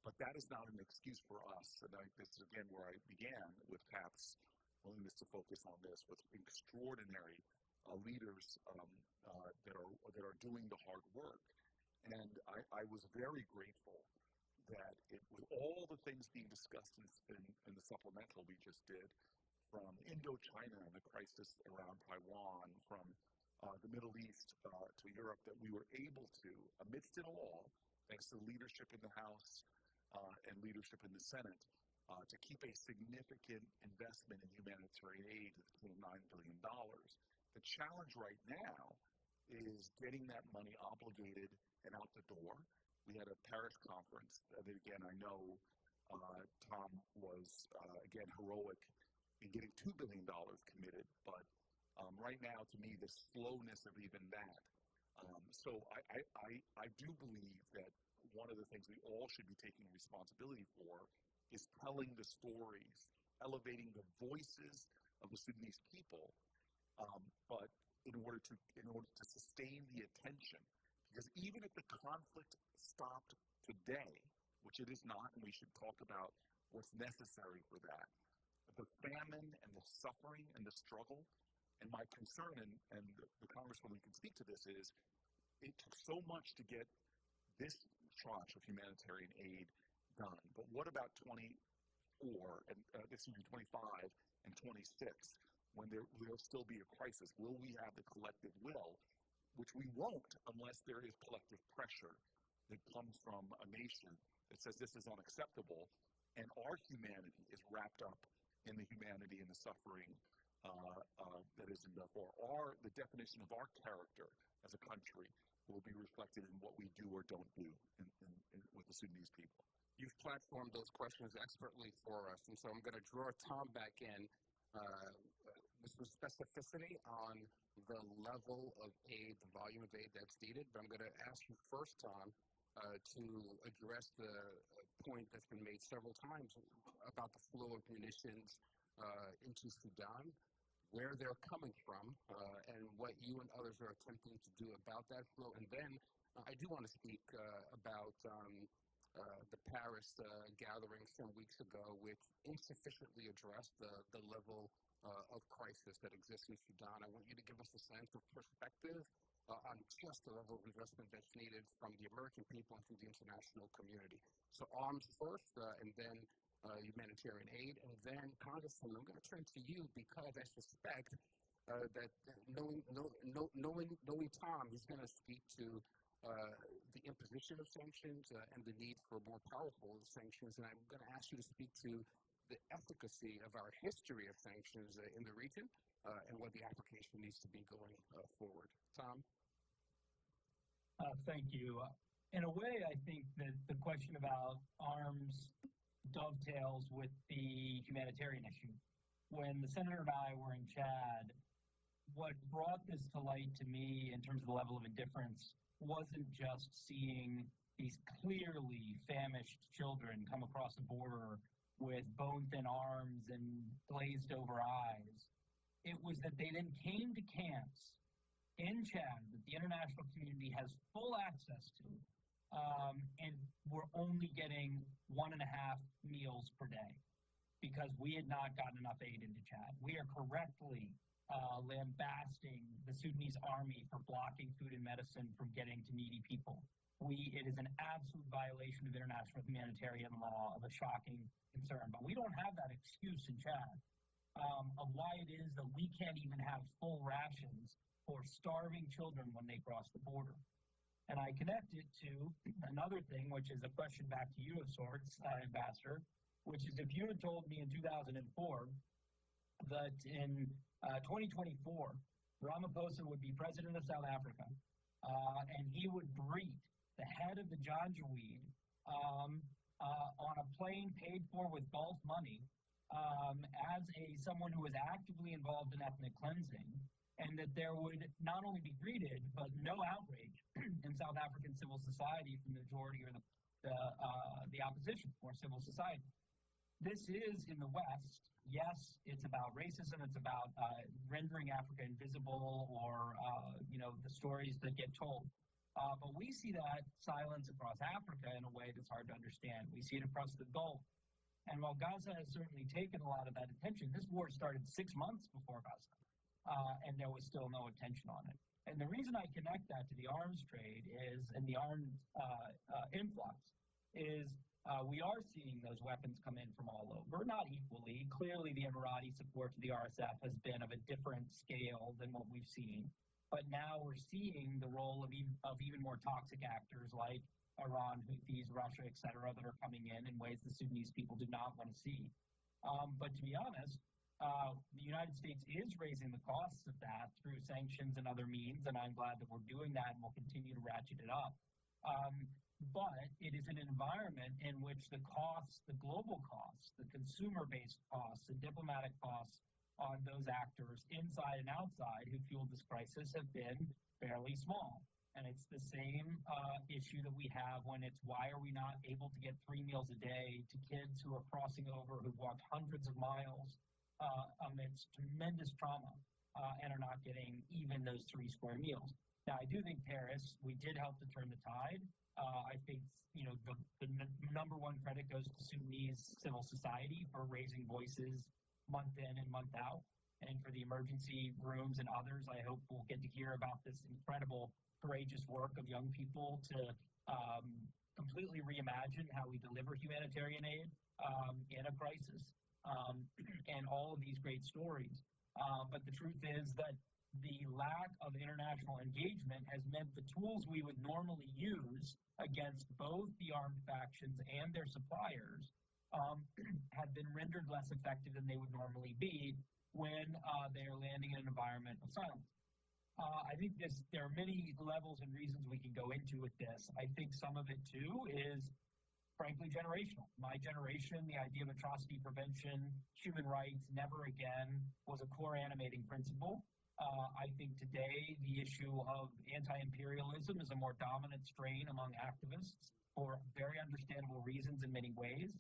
But that is not an excuse for us, and this is again where I began with CAP's willingness to focus on this, with extraordinary leaders that are doing the hard work. And I was very grateful that with all the things being discussed in the supplemental we just did, from Indochina and the crisis around Taiwan, from the Middle East to Europe, that we were able to, amidst it all, thanks to leadership in the House and leadership in the Senate, to keep a significant investment in humanitarian aid to the tune of $9 billion. The challenge right now is getting that money obligated and out the door. We had a Paris conference that, again, I know Tom was, again, heroic in getting $2 billion committed, but right now, to me, the slowness of even that. So I do believe that one of the things we all should be taking responsibility for is telling the stories, elevating the voices of the Sudanese people, but in order to sustain the attention, because even if the conflict stopped today, which it is not, and we should talk about what's necessary for that, the famine and the suffering and the struggle, and my concern, and the Congresswoman can speak to this, is it took so much to get this tranche of humanitarian aid done, but what about 25 and 26, when there will still be a crisis? Will we have the collective will, which we won't unless there is collective pressure that comes from a nation that says this is unacceptable, and our humanity is wrapped up in the humanity and the suffering that is involved. The definition of our character as a country will be reflected in what we do or don't do with the Sudanese people. You've platformed those questions expertly for us, and so I'm going to draw Tom back in with some specificity on the level of aid, the volume of aid that's needed. But I'm going to ask you first, Tom, to address the point that's been made several times about the flow of munitions into Sudan, where they're coming from, and what you and others are attempting to do about that flow. And then I do want to speak about the Paris gathering some weeks ago, which insufficiently addressed the level of crisis that exists in Sudan. I want you to give us a sense of perspective on just the level of investment that's needed from the American people and from the international community. So arms first, and then humanitarian aid, and then Congressman, I'm going to turn to you because I suspect that knowing Tom, he's going to speak to the imposition of sanctions and the need for more powerful sanctions, and I'm going to ask you to speak to the efficacy of our history of sanctions in the region and what the application needs to be going forward. Tom? Thank you. In a way, I think that the question about arms dovetails with the humanitarian issue. When the senator and I were in Chad, what brought this to light to me in terms of the level of indifference wasn't just seeing these clearly famished children come across the border with bone-thin arms and glazed-over eyes. It was that they then came to camps in Chad that the international community has full access to, and we're only getting 1.5 meals per day because we had not gotten enough aid into Chad. We are correctly lambasting the Sudanese army for blocking food and medicine from getting to needy people. It is an absolute violation of international humanitarian law, of a shocking concern. But we don't have that excuse in Chad of why it is that we can't even have full rations for starving children when they cross the border. And I connect it to another thing, which is a question back to you of sorts, Ambassador, which is if you had told me in 2004 that in 2024, Ramaphosa would be president of South Africa, and he would greet the head of the Janjaweed on a plane paid for with Gulf money as someone who was actively involved in ethnic cleansing, and that there would not only be greeted, but no outrage in South African civil society from the majority or the opposition or civil society. This is in the West. Yes, it's about racism. It's about rendering Africa invisible, or the stories that get told. But we see that silence across Africa in a way that's hard to understand. We see it across the Gulf. And while Gaza has certainly taken a lot of that attention, this war started 6 months before Gaza, and there was still no attention on it. And the reason I connect that to the arms trade and the arms influx is we are seeing those weapons come in from all over, not equally. Clearly, the Emirati support to the RSF has been of a different scale than what we've seen. But now we're seeing the role of even more toxic actors like Iran, Houthis, Russia, et cetera, that are coming in ways the Sudanese people did not want to see. But to be honest, the United States is raising the costs of that through sanctions and other means, and I'm glad that we're doing that and we'll continue to ratchet it up. But it is an environment in which the costs, the global costs, the consumer-based costs, the diplomatic costs on those actors inside and outside who fueled this crisis have been fairly small. And it's the same issue that we have when it's why are we not able to get 3 meals a day to kids who are crossing over, who've walked hundreds of miles amidst tremendous trauma and are not getting even those 3 square meals. Now, I do think Paris, we did help to turn the tide. I think, the number one credit goes to Sudanese civil society for raising voices month in and month out. And for the emergency rooms and others, I hope we'll get to hear about this incredible, courageous work of young people to completely reimagine how we deliver humanitarian aid in a crisis, and all of these great stories. But the truth is that the lack of international engagement has meant the tools we would normally use against both the armed factions and their suppliers have been rendered less effective than they would normally be when they are landing in an environment of silence. I think there are many levels and reasons we can go into with this. I think some of it, too, is frankly generational. My generation, the idea of atrocity prevention, human rights, never again, was a core animating principle. I think today the issue of anti-imperialism is a more dominant strain among activists for very understandable reasons in many ways.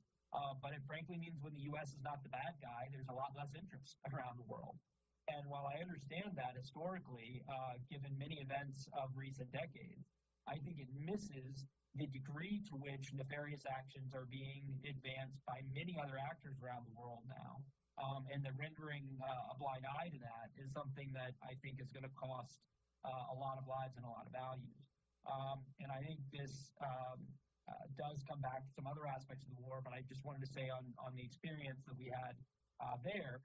But it frankly means when the U.S. is not the bad guy, there's a lot less interest around the world. And while I understand that historically, given many events of recent decades, I think it misses the degree to which nefarious actions are being advanced by many other actors around the world now. and the rendering a blind eye to that is something that I think is going to cost a lot of lives and a lot of values. And I think this does come back to some other aspects of the war, but I just wanted to say on the experience that we had there,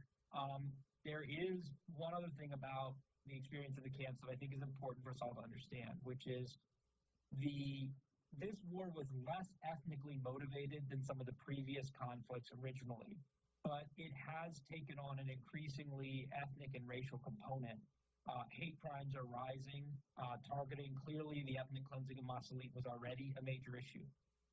there is one other thing about the experience of the camps that I think is important for us all to understand, which is this war was less ethnically motivated than some of the previous conflicts originally, but it has taken on an increasingly ethnic and racial component. Hate crimes are rising, targeting clearly the ethnic cleansing of Masalit was already a major issue.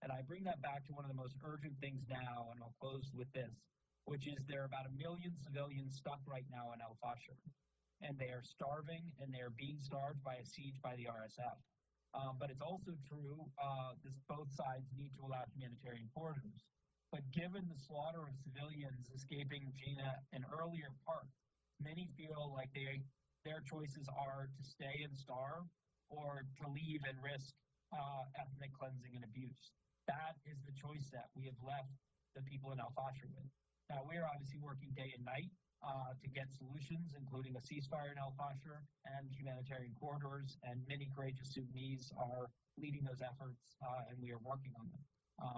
And I bring that back to one of the most urgent things now, and I'll close with this, which is there are about 1 million civilians stuck right now in El Fasher. And they are starving, and they are being starved by a siege by the RSF. But it's also true that both sides need to allow humanitarian corridors. But given the slaughter of civilians escaping Jina and earlier parts, many feel like their choices are to stay and starve or to leave and risk ethnic cleansing and abuse. That is the choice that we have left the people in Al Fasher with. Now, we're obviously working day and night to get solutions, including a ceasefire in Al Fasher and humanitarian corridors, and many courageous Sudanese are leading those efforts, and we are working on them.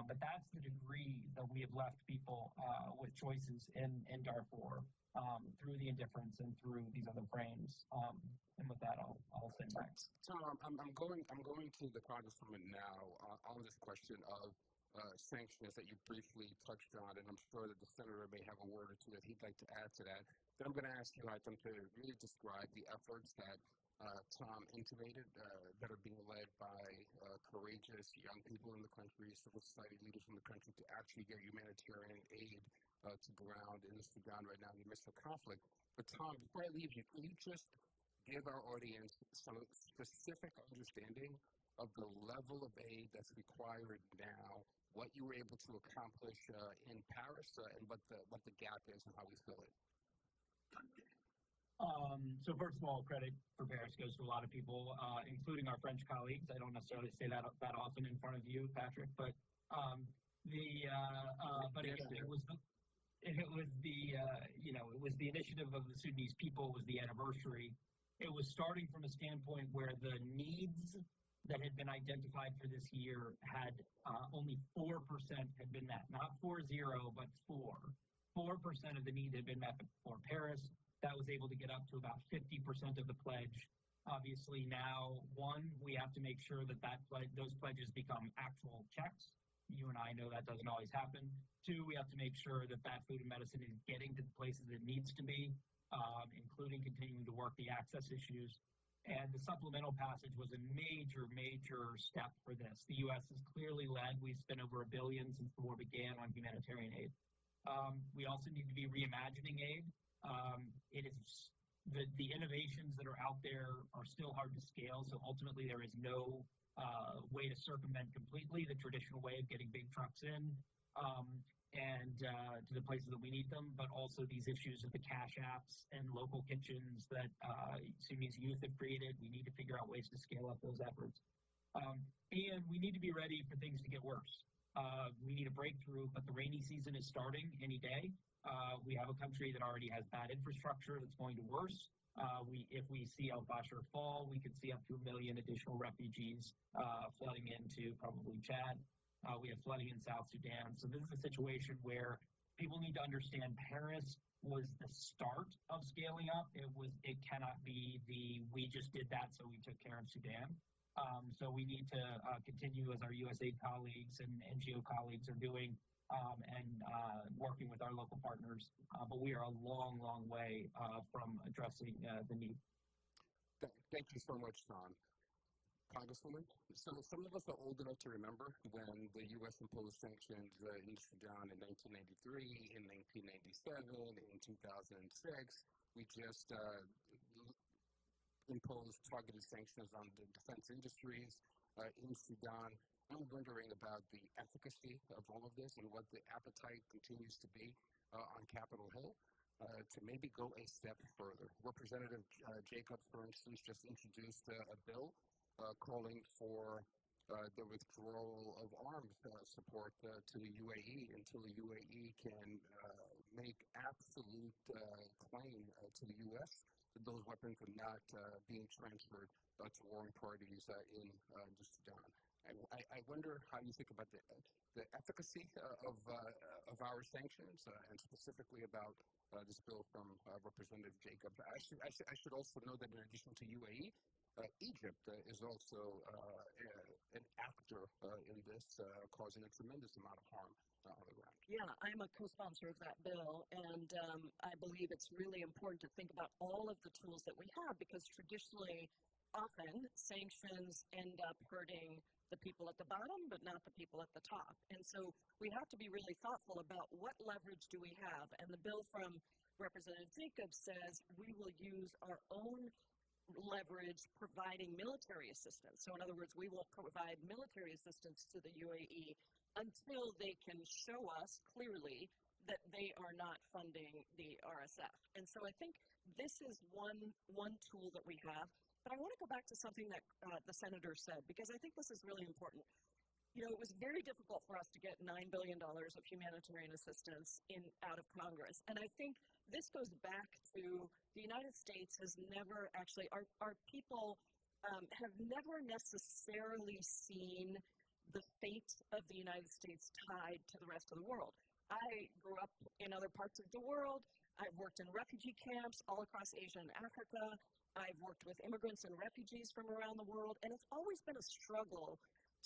But that's the degree that we have left people with choices in Darfur through the indifference and through these other frames. And with that, I'll send back. Tom, I'm going to the Congresswoman now on this question of sanctions that you briefly touched on, and I'm sure that the senator may have a word or two that he'd like to add to that. Then I'm going to ask you, Haitham, to really describe the efforts that Tom intimated that are being led by courageous young people in the country, civil society leaders in the country, to actually get humanitarian aid to ground in the Sudan right now in the midst of conflict. But Tom, before I leave you, can you just give our audience some specific understanding of the level of aid that's required now, what you were able to accomplish in Paris, and what the gap is and how we fill it? So first of all, credit for Paris goes to a lot of people, including our French colleagues. I don't necessarily say that often in front of you, Patrick, but it was the initiative of the Sudanese people. It was the anniversary. It was starting from a standpoint where the needs that had been identified for this year had only 4% had been met, not 4-0, but 4% of the need had been met before Paris. That was able to get up to about 50% of the pledge. Obviously now, one, we have to make sure that those pledges become actual checks. You and I know that doesn't always happen. Two, we have to make sure that food and medicine is getting to the places it needs to be, including continuing to work the access issues. And the supplemental passage was a major, major step for this. The U.S. has clearly led. We've spent over $1 billion since the war began on humanitarian aid. We also need to be reimagining aid. It is the innovations that are out there are still hard to scale. So ultimately, there is no way to circumvent completely the traditional way of getting big trucks in and to the places that we need them, but also these issues of the cash apps and local kitchens that Sudanese youth have created. We need to figure out ways to scale up those efforts. And we need to be ready for things to get worse. We need a breakthrough, but the rainy season is starting any day. We have a country that already has bad infrastructure that's going to worse. If we see Al Fasher fall, we could see up to 1 million additional refugees flooding into probably Chad. We have flooding in South Sudan. So this is a situation where people need to understand Paris was the start of scaling up. It cannot be we just did that, so we took care of Sudan. So we need to continue, as our USAID colleagues and NGO colleagues are doing, and working with our local partners. But we are a long, long way from addressing the need. Thank you so much, Tom. Congresswoman, so some of us are old enough to remember when the U.S. imposed sanctions in Sudan in 1993, in 1997, in 2006. We just imposed targeted sanctions on the defense industries in Sudan. I'm wondering about the efficacy of all of this and what the appetite continues to be on Capitol Hill to maybe go a step further. Representative Jacobs, for instance, just introduced a bill calling for the withdrawal of arms support to the UAE until the UAE can make absolute claim to the U.S. that those weapons are not being transferred to warring parties in the Sudan. I wonder how you think about the efficacy of our sanctions, and specifically about this bill from Representative Jacobs. I should also know that in addition to UAE, Egypt is also an actor in this, causing a tremendous amount of harm on the ground. Yeah, I'm a co-sponsor of that bill, and I believe it's really important to think about all of the tools that we have, because traditionally, often, sanctions end up hurting the people at the bottom, but not the people at the top. And so we have to be really thoughtful about what leverage do we have. And the bill from Representative Jacobs says we will use our own leverage providing military assistance. So in other words, we will provide military assistance to the UAE until they can show us clearly that they are not funding the RSF. And so I think this is one tool that we have. But I want to go back to something that the senator said, because I think this is really important. You know, it was very difficult for us to get $9 billion of humanitarian assistance out of Congress. And I think this goes back to the United States has never actually, our people have never necessarily seen the fate of the United States tied to the rest of the world. I grew up in other parts of the world. I've worked in refugee camps all across Asia and Africa. I've worked with immigrants and refugees from around the world, and it's always been a struggle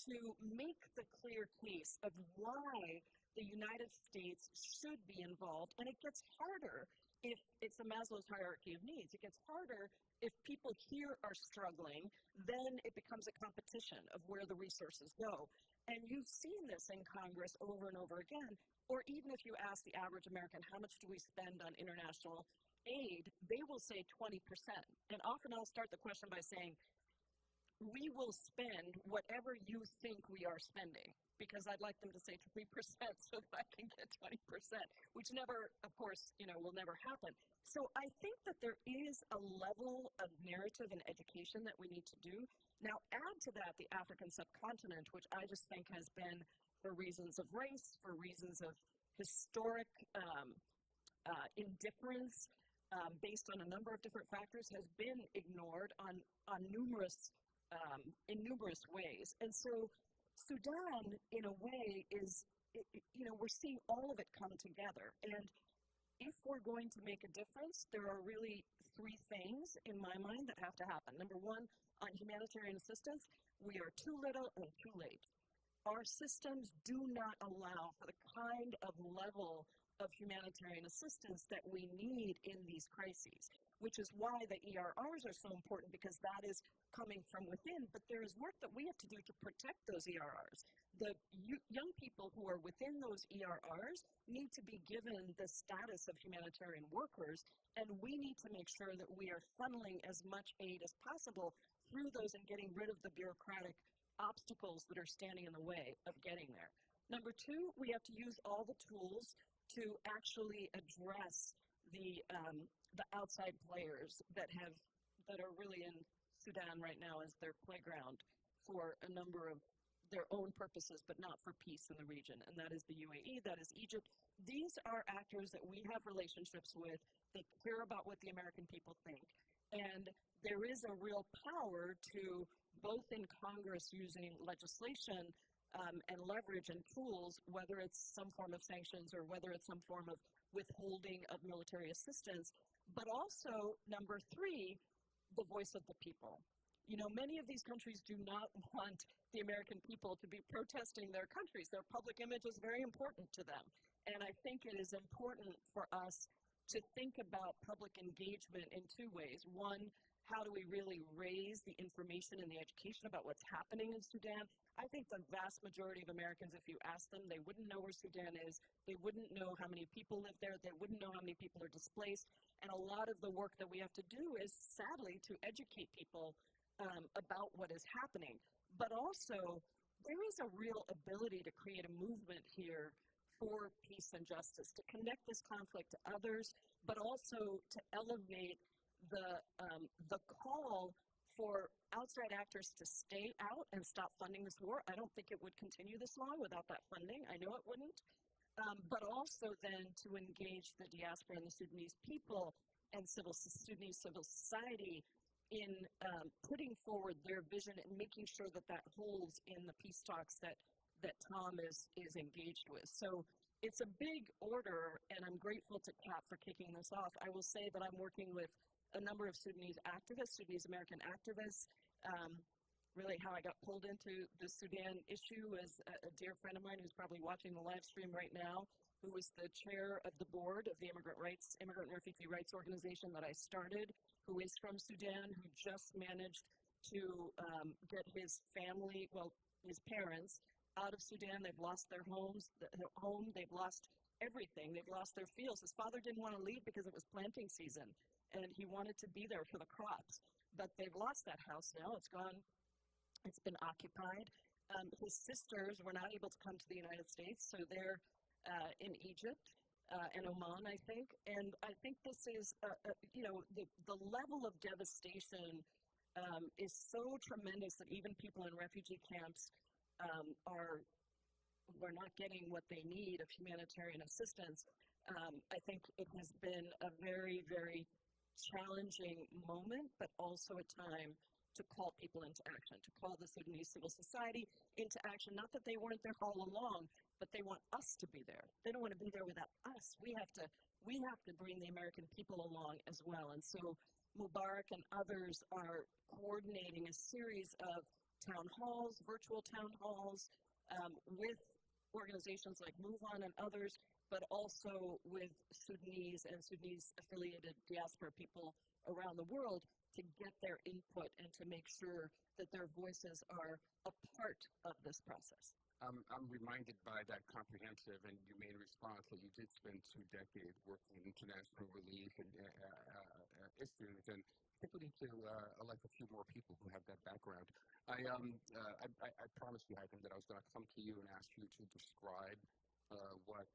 to make the clear case of why the United States should be involved. And it gets harder if it's a Maslow's hierarchy of needs. It gets harder if people here are struggling, then it becomes a competition of where the resources go. And you've seen this in Congress over and over again, or even if you ask the average American, how much do we spend on international aid, they will say 20%. And often I'll start the question by saying, we will spend whatever you think we are spending, because I'd like them to say 3% so that I can get 20%, which never, of course, will never happen. So I think that there is a level of narrative and education that we need to do. Now, add to that the African subcontinent, which I just think has been, for reasons of race, for reasons of historic indifference, based on a number of different factors, has been ignored in numerous ways. And so Sudan, in a way, is, we're seeing all of it come together. And if we're going to make a difference, there are really three things in my mind that have to happen. Number one, on humanitarian assistance, we are too little and too late. Our systems do not allow for the kind of level of humanitarian assistance that we need in these crises, which is why the ERRs are so important, because that is coming from within. But there is work that we have to do to protect those ERRs. The young people who are within those ERRs need to be given the status of humanitarian workers, and we need to make sure that we are funneling as much aid as possible through those and getting rid of the bureaucratic obstacles that are standing in the way of getting there. Number two, we have to use all the tools to actually address the outside players that are really in Sudan right now as their playground for a number of their own purposes, but not for peace in the region. And that is the UAE, that is Egypt. These are actors that we have relationships with. They care about what the American people think. And there is a real power to, both in Congress using legislation and leverage and tools, whether it's some form of sanctions or whether it's some form of withholding of military assistance, but also, number three, the voice of the people. Many of these countries do not want the American people to be protesting their countries. Their public image is very important to them. And I think it is important for us to think about public engagement in two ways. One, how do we really raise the information and the education about what's happening in Sudan? I think the vast majority of Americans, if you ask them, they wouldn't know where Sudan is. They wouldn't know how many people live there. They wouldn't know how many people are displaced. And a lot of the work that we have to do is, sadly, to educate people about what is happening. But also, there is a real ability to create a movement here for peace and justice, to connect this conflict to others, but also to elevate the call for outside actors to stay out and stop funding this war. I don't think it would continue this long without that funding. I know it wouldn't. but also then to engage the diaspora and the Sudanese people and Sudanese civil society in putting forward their vision and making sure that that holds in the peace talks that Tom is engaged with. So it's a big order, and I'm grateful to Kat for kicking this off. I will say that I'm working with a number of Sudanese activists, Sudanese American activists. Really how I got pulled into the Sudan issue is a dear friend of mine who's probably watching the live stream right now, who was the chair of the board of the Immigrant and Refugee Rights Organization that I started, who is from Sudan, who just managed to get his family, his parents, out of Sudan. They've lost their home, they've lost everything, they've lost their fields. His father didn't want to leave because it was planting season, and he wanted to be there for the crops. But they've lost that house now, it's gone. It's been occupied. His sisters were not able to come to the United States, so they're in Egypt and Oman, I think. And I think this is, the level of devastation is so tremendous that even people in refugee camps are not getting what they need of humanitarian assistance. I think it has been a very, very challenging moment, but also a time to call people into action, to call the Sudanese civil society into action. Not that they weren't there all along, but they want us to be there. They don't want to be there without us. We have to bring the American people along as well. And so Mubarak and others are coordinating a series of town halls, virtual town halls, with organizations like Move On and others, but also with Sudanese and Sudanese-affiliated diaspora people around the world to get their input and to make sure that their voices are a part of this process. I'm reminded by that comprehensive and humane response that you did spend 2 decades working in international relief and issues, and I think we need to elect a few more people who have that background. I promised you, Haitham, that I was going to come to you and ask you to describe what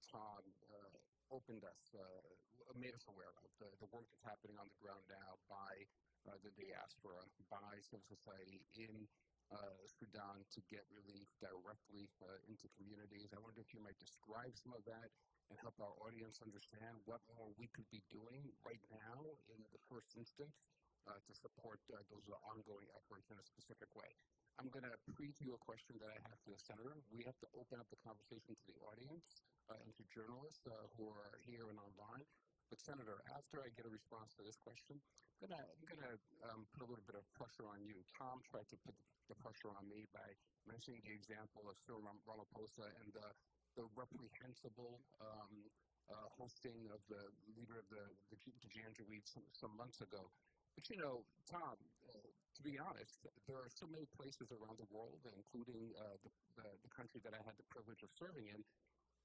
Tom opened us, made us aware of, the work that's happening on the ground now by the diaspora, by civil society in Sudan to get relief directly into communities. I wonder if you might describe some of that and help our audience understand what more we could be doing right now in the first instance to support those ongoing efforts in a specific way. I'm going to preview a question that I have for the Senator. We have to open up the conversation to the audience and to journalists who are here and online. But Senator, after I get a response to this question, I'm going to put a little bit of pressure on you. Tom tried to put the pressure on me by mentioning the example of Cyril Ramaphosa and the reprehensible hosting of the leader of the Janjaweed some months ago. But Tom, to be honest, there are so many places around the world, including the country that I had the privilege of serving in,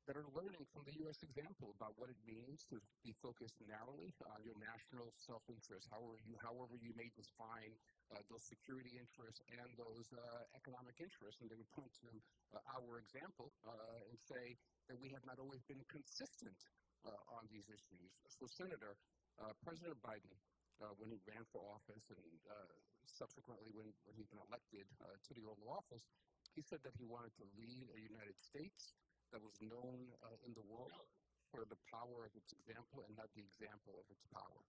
that are learning from the U.S. example about what it means to be focused narrowly on your national self-interest, however you may define those security interests and those economic interests. And they would point to our example and say that we have not always been consistent on these issues. So, Senator, President Biden, when he ran for office and subsequently when he's been elected to the Oval Office, he said that he wanted to lead a United States that was known in the world for the power of its example and not the example of its power.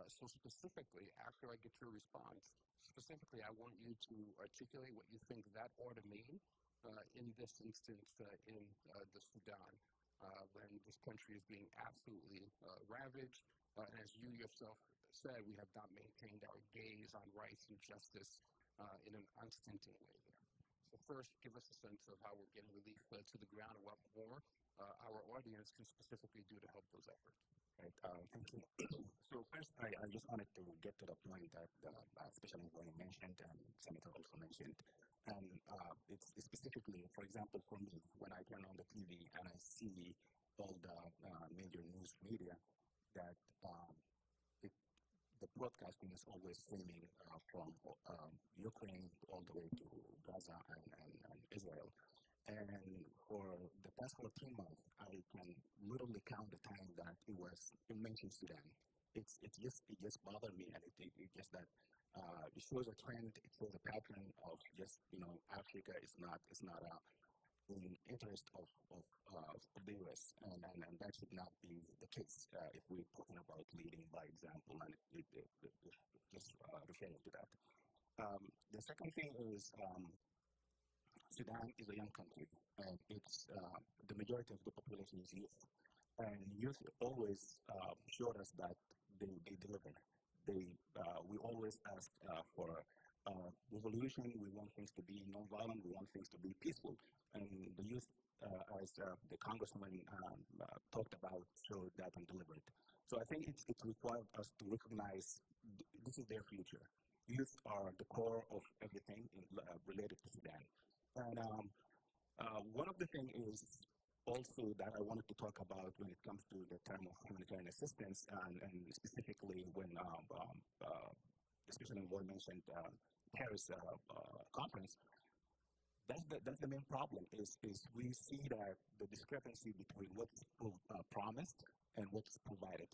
So specifically, after I get your response, specifically I want you to articulate what you think that ought to mean in this instance in the Sudan, when this country is being absolutely ravaged. And as you yourself said, we have not maintained our gaze on rights and justice in an unstinting way there. So first, give us a sense of how we're getting relief to the ground and what more our audience can specifically do to help those efforts. Right, thank you. So first, I just wanted to get to the point that Special Envoy mentioned and Senator also mentioned. And it's specifically, for example, for me, when I turn on the TV and I see all the major news media, that the broadcasting is always streaming from Ukraine all the way to Gaza and Israel. And for the past 14 months, I can literally count the time that it mentioned Sudan. It just bothered me, and it just that it shows a trend, it shows a pattern of just Africa is not in interest of the U.S. And that should not be the case if we're talking about leading by example and just referring to that. The second thing is Sudan is a young country, and it's the majority of the population is youth. And youth always showed us that they deliver. We always ask for revolution. We want things to be nonviolent. We want things to be peaceful. And the youth, as the congressman talked about, showed that and delivered. So I think it required us to recognize this is their future. Youth are the core of everything related to Sudan. And one of the things is also that I wanted to talk about when it comes to the term of humanitarian assistance, and specifically when especially Envoy mentioned Paris conference. That's the main problem is we see that the discrepancy between what's promised and what's provided.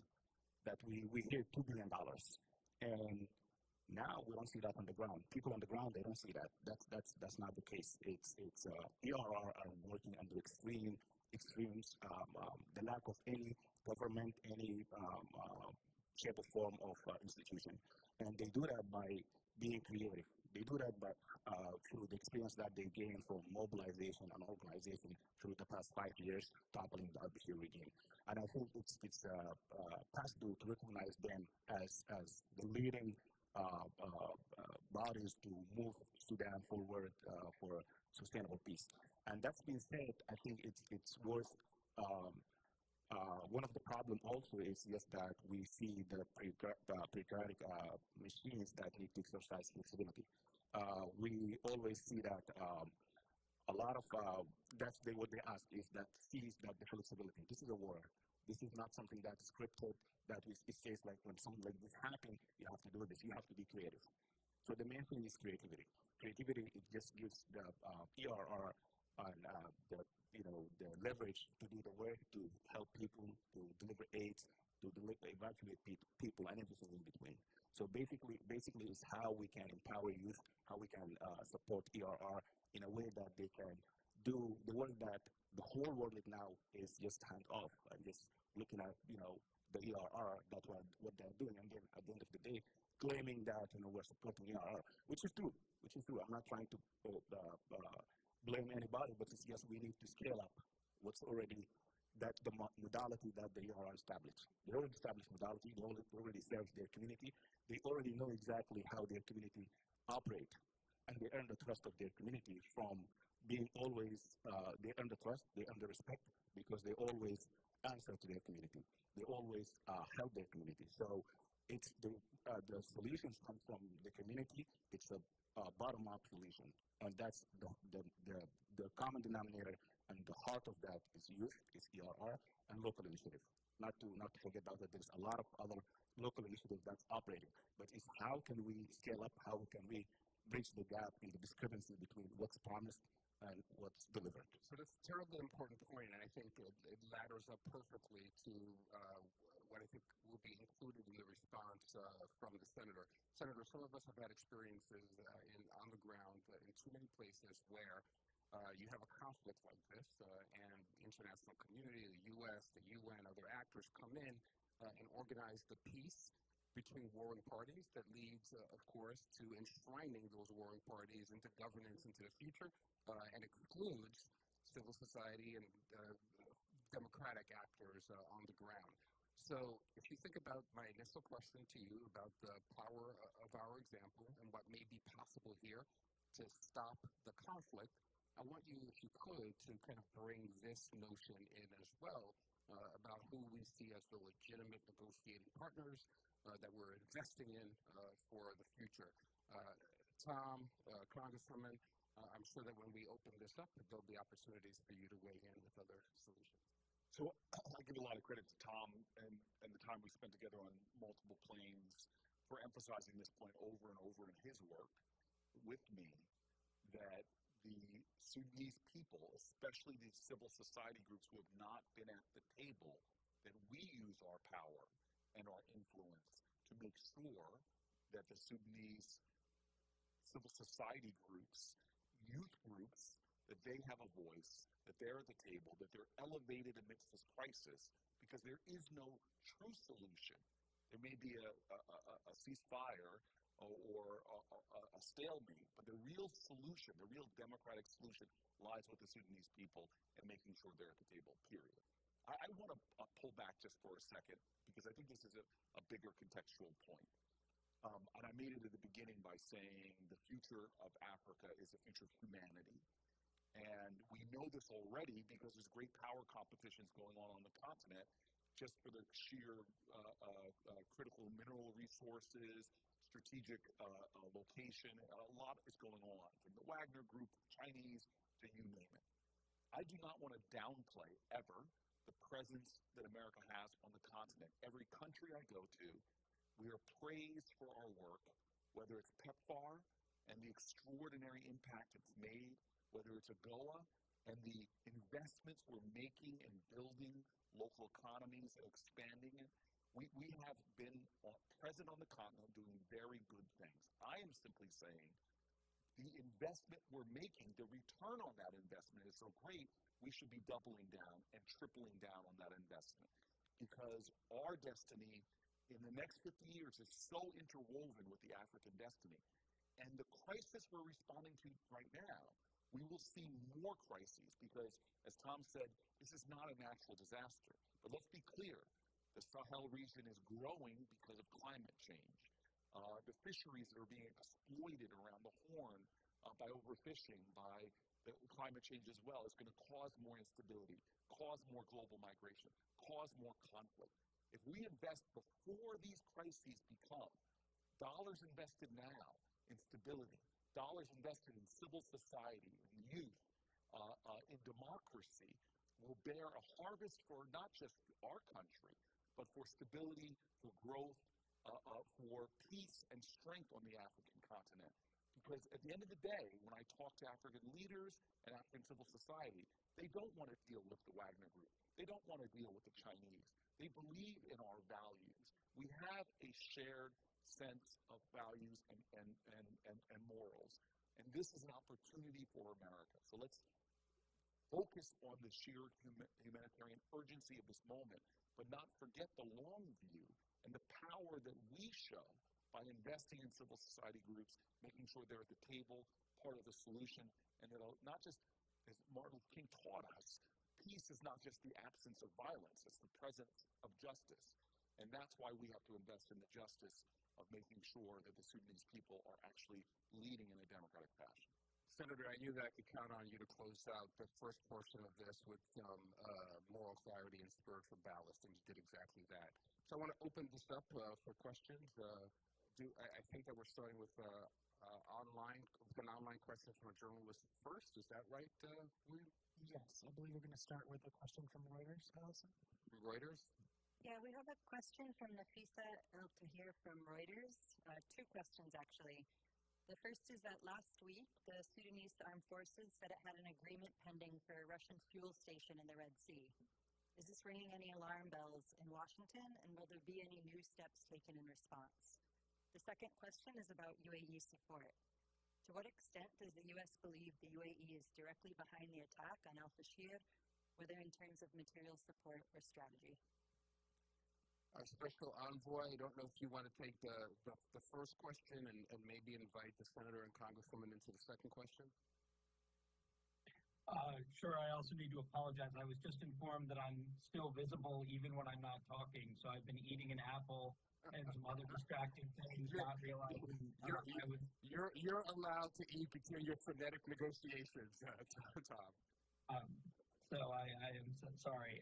That we hear $2 billion, and now we don't see that on the ground. People on the ground, they don't see that. That's not the case. It's ERR are working under extremes, the lack of any government, any shape or form of institution. And they do that by being creative. They do that by, through the experience that they gain from mobilization and organization through the past 5 years, toppling the al-Bashir regime. And I think it's past due to recognize them as the leading bodies to move Sudan forward for sustainable peace. And that's being said, I think it's worth. One of the problems also is just that we see the bureaucratic machines that need to exercise flexibility. We always see that a lot of what they ask is that sees that the flexibility. This is a war. This is not something that is scripted. It says like when something like this happens, you have to do this. You have to be creative. So the main thing is creativity. Creativity, it just gives the ERR and the leverage to do the work, to help people, to deliver aid, to evacuate people, and everything in between. So basically, it's how we can empower youth, how we can support ERR in a way that they can do the work that the whole world now is just hand off and just looking at the ERR. That's what they're doing, and then at the end of the day, claiming that we're supporting ERR, which is true. I'm not trying to blame anybody, but it's just we need to scale up what's already that the modality that they are established. They already established modality. They already serve their community. They already know exactly how their community operate, and they earn the trust of their community from being always. They earn the trust. They earn the respect because they always answer to their community. They always help their community. So it's the solutions come from the community. It's a bottom-up solution, and that's the common denominator, and the heart of that is youth, is ERR, and local initiative. Not to forget that there's a lot of other local initiatives that's operating, but it's how can we scale up? How can we bridge the gap in the discrepancy between what's promised and what's delivered? So that's a terribly important point, and I think it ladders up perfectly to what I think will be included in the response from the senator. Senator, some of us have had experiences on the ground in too many places where you have a conflict like this, and the international community, the U.S., the UN, other actors come in and organize the peace between warring parties that leads, of course, to enshrining those warring parties into governance into the future, and excludes civil society and democratic actors on the ground. So if you think about my initial question to you about the power of our example and what may be possible here to stop the conflict, I want you, if you could, to kind of bring this notion in as well about who we see as the legitimate negotiating partners that we're investing in for the future. Tom, Congresswoman, I'm sure that when we open this up, there'll be opportunities for you to weigh in with other solutions. So I give a lot of credit to Tom and the time we spent together on multiple planes for emphasizing this point over and over in his work with me, that the Sudanese people, especially these civil society groups who have not been at the table, that we use our power and our influence to make sure that the Sudanese civil society groups, youth groups, that they have a voice, that they're at the table, that they're elevated amidst this crisis, because there is no true solution. There may be a ceasefire or a stalemate, but the real solution, the real democratic solution, lies with the Sudanese people and making sure they're at the table, period. I want to pull back just for a second, because I think this is a bigger contextual point. And I made it at the beginning by saying the future of Africa is the future of humanity. And we know this already because there's great power competitions going on the continent, just for the sheer critical mineral resources, strategic location. A lot is going on, from the Wagner Group, Chinese, to you name it. I do not want to downplay, ever, the presence that America has on the continent. Every country I go to, we are praised for our work, whether it's PEPFAR and the extraordinary impact it's made, whether it's AGOA and the investments we're making in building local economies and expanding it. We have been present on the continent doing very good things. I am simply saying the investment we're making, the return on that investment is so great, we should be doubling down and tripling down on that investment, because our destiny in the next 50 years is so interwoven with the African destiny. And the crisis we're responding to right now, we will see more crises, because, as Tom said, this is not a natural disaster. But let's be clear, the Sahel region is growing because of climate change. The fisheries that are being exploited around the Horn by overfishing, by the climate change as well, is going to cause more instability, cause more global migration, cause more conflict. If we invest before these crises become, dollars invested now in stability, dollars invested in civil society, in youth, in democracy, will bear a harvest for not just our country, but for stability, for growth, for peace and strength on the African continent. Because at the end of the day, when I talk to African leaders and African civil society, they don't want to deal with the Wagner Group. They don't want to deal with the Chinese. They believe in our values. We have a shared sense of values and morals. And this is an opportunity for America. So let's focus on the sheer humanitarian urgency of this moment, but not forget the long view and the power that we show by investing in civil society groups, making sure they're at the table, part of the solution, and that'll not just, as Martin Luther King taught us, peace is not just the absence of violence, it's the presence of justice. And that's why we have to invest in the justice of making sure that the Sudanese people are actually leading in a democratic fashion. Senator, I knew that I could count on you to close out the first portion of this with some moral clarity and spiritual ballast, and you did exactly that. So I want to open this up for questions. I think that we're starting with an online question from a journalist first. Is that right, William? Yes, I believe we're going to start with a question from Reuters, Allison. Reuters? Yeah, we have a question from Nafisa El-Tahir from Reuters. Two questions, actually. The first is that last week, the Sudanese Armed Forces said it had an agreement pending for a Russian fuel station in the Red Sea. Is this ringing any alarm bells in Washington, and will there be any new steps taken in response? The second question is about UAE support. To what extent does the U.S. believe the UAE is directly behind the attack on al-Fashir, whether in terms of material support or strategy? Our special envoy, I don't know if you want to take the first question and maybe invite the senator and congresswoman into the second question. Sure, I also need to apologize. I was just informed that I'm still visible even when I'm not talking, so I've been eating an apple and some other distracting things, not realizing you're allowed to eat between your phonetic negotiations, Tom. So I am so sorry.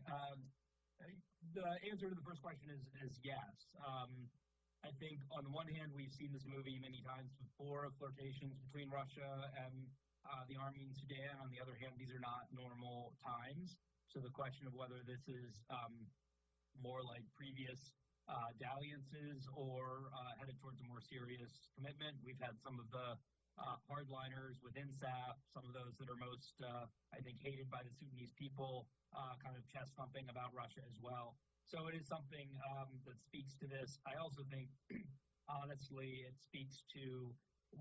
The answer to the first question is yes. I think on the one hand, we've seen this movie many times before of flirtations between Russia and the army in Sudan. On the other hand, these are not normal times. So the question of whether this is more like previous dalliances or headed towards a more serious commitment. We've had some of the hardliners within SAF, some of those that are most, I think, hated by the Sudanese people, kind of chest thumping about Russia as well. So it is something that speaks to this. I also think, honestly, it speaks to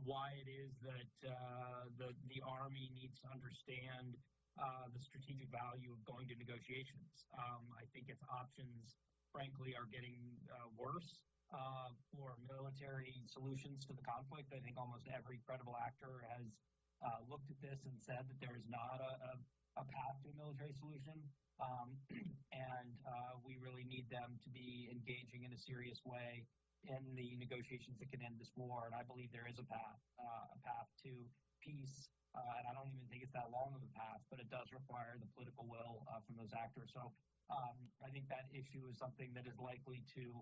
why it is that the Army needs to understand the strategic value of going to negotiations. I think its options, frankly, are getting worse for military solutions to the conflict. I think almost every credible actor has looked at this and said that there is not a path to a military solution. And we really need them to be engaging in a serious way in the negotiations that can end this war. And I believe there is a path to peace. And I don't even think it's that long of a path, but it does require the political will from those actors. So I think that issue is something that is likely to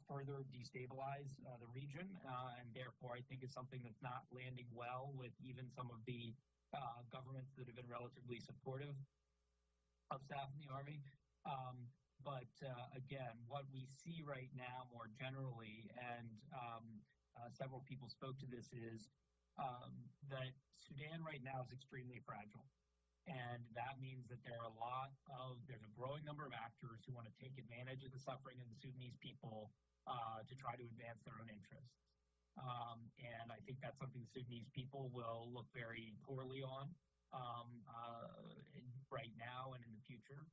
further destabilize the region. And therefore, I think it's something that's not landing well with even some of the governments that have been relatively supportive of staff in the Army. But again, what we see right now more generally, and several people spoke to this, is that Sudan right now is extremely fragile. And that means that there's a growing number of actors who want to take advantage of the suffering of the Sudanese people to try to advance their own interests. And I think that's something the Sudanese people will look very poorly on right now and in the future.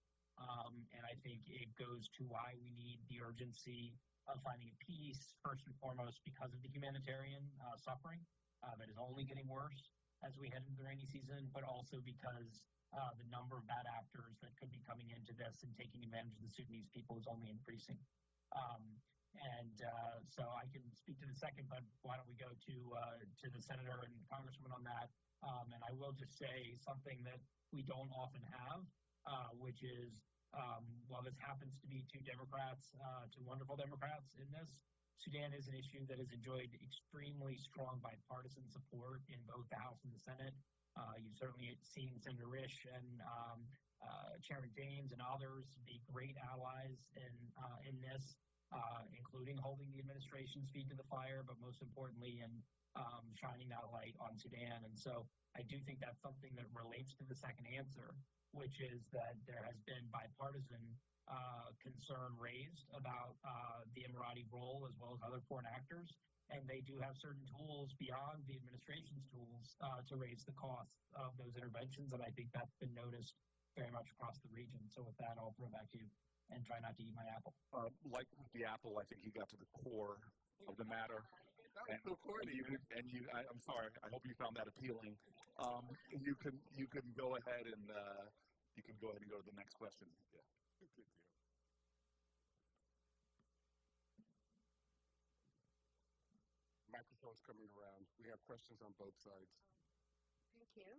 And I think it goes to why we need the urgency of finding a peace, first and foremost, because of the humanitarian suffering that is only getting worse as we head into the rainy season, but also because the number of bad actors that could be coming into this and taking advantage of the Sudanese people is only increasing. So I can speak to the second, but why don't we go to the senator and congresswoman on that? And I will just say something that we don't often have, which is, while this happens to be two Democrats, two wonderful Democrats in this, Sudan is an issue that has enjoyed extremely strong bipartisan support in both the House and the Senate. You've certainly seen Senator Risch and Chairman James and others be great allies in this, including holding the administration's feet to the fire, but most importantly in shining that light on Sudan. And so I do think that's something that relates to the second answer, which is that there has been bipartisan concern raised about the Emirati role as well as other foreign actors. And they do have certain tools beyond the administration's tools to raise the cost of those interventions. And I think that's been noticed very much across the region. So with that, I'll throw it back to you and try not to eat my apple. Like with the apple, I think you got to the core of the matter. I'm sorry. I hope you found that appealing. You can go ahead and go to the next question. Yeah. Microphone's coming around. We have questions on both sides. Thank you.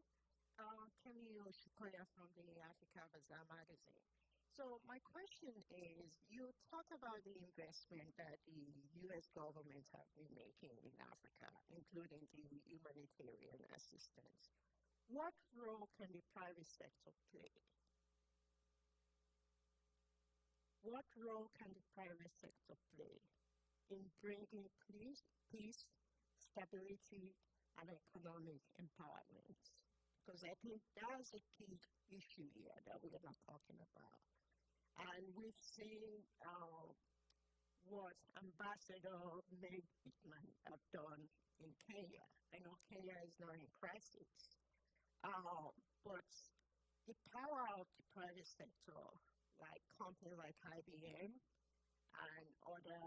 Camille Shikoya from the Africa Bazaar magazine. So my question is, you talk about the investment that the U.S. government have been making in Africa, including the humanitarian assistance. What role can the private sector play? What role can the private sector play in bringing peace, stability, and economic empowerment? Because I think that's a key issue here that we're not talking about. And we've seen what Ambassador Meg Whitman have done in Kenya. I know Kenya is not in crisis, but the power of the private sector, like companies like IBM and other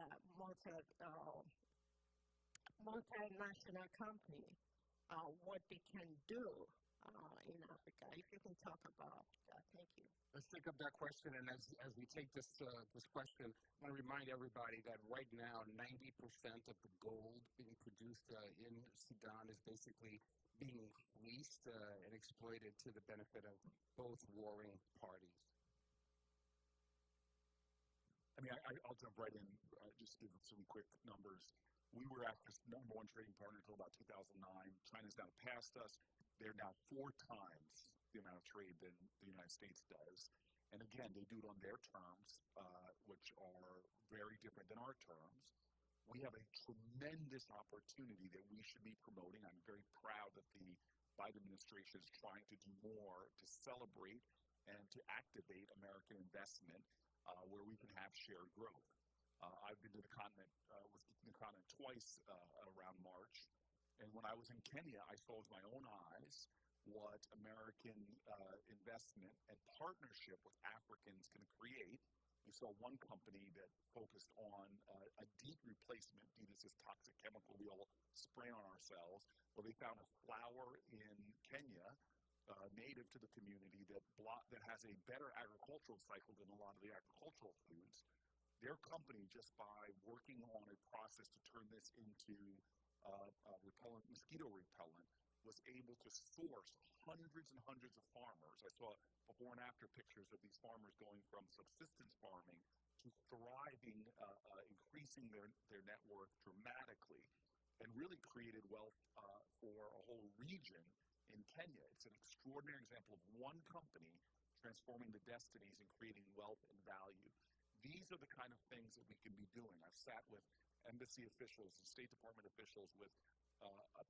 multinational companies, what they can do in Africa. If you can talk about that, thank you. Let's take up that question, and as we take this question, I want to remind everybody that right now 90% of the gold being produced in Sudan is basically being fleeced and exploited to the benefit of both warring parties. I mean, I'll jump right in, just give some quick numbers. We were Africa's number one trading partner until about 2009. China's now passed us. They're now 4 times the amount of trade than the United States does. And again, they do it on their terms, which are very different than our terms. We have a tremendous opportunity that we should be promoting. I'm very proud that the Biden administration is trying to do more to celebrate and to activate American investment where we can have shared growth. I've been to the continent, was to the continent twice around March. And when I was in Kenya, I saw with my own eyes what American investment and partnership with Africans can create. We saw one company that focused on a deep replacement due to this toxic chemical we all spray on ourselves. Well, they found a flower in Kenya, native to the community, that has a better agricultural cycle than a lot of the agricultural foods. Their company, just by working on a process to turn this into mosquito repellent, was able to source hundreds and hundreds of farmers. I saw before and after pictures of these farmers going from subsistence farming to thriving, increasing their net worth dramatically, and really created wealth for a whole region in Kenya. It's an extraordinary example of one company transforming the destinies and creating wealth and value. These are the kind of things that we can be doing. I've sat with embassy officials and State Department officials with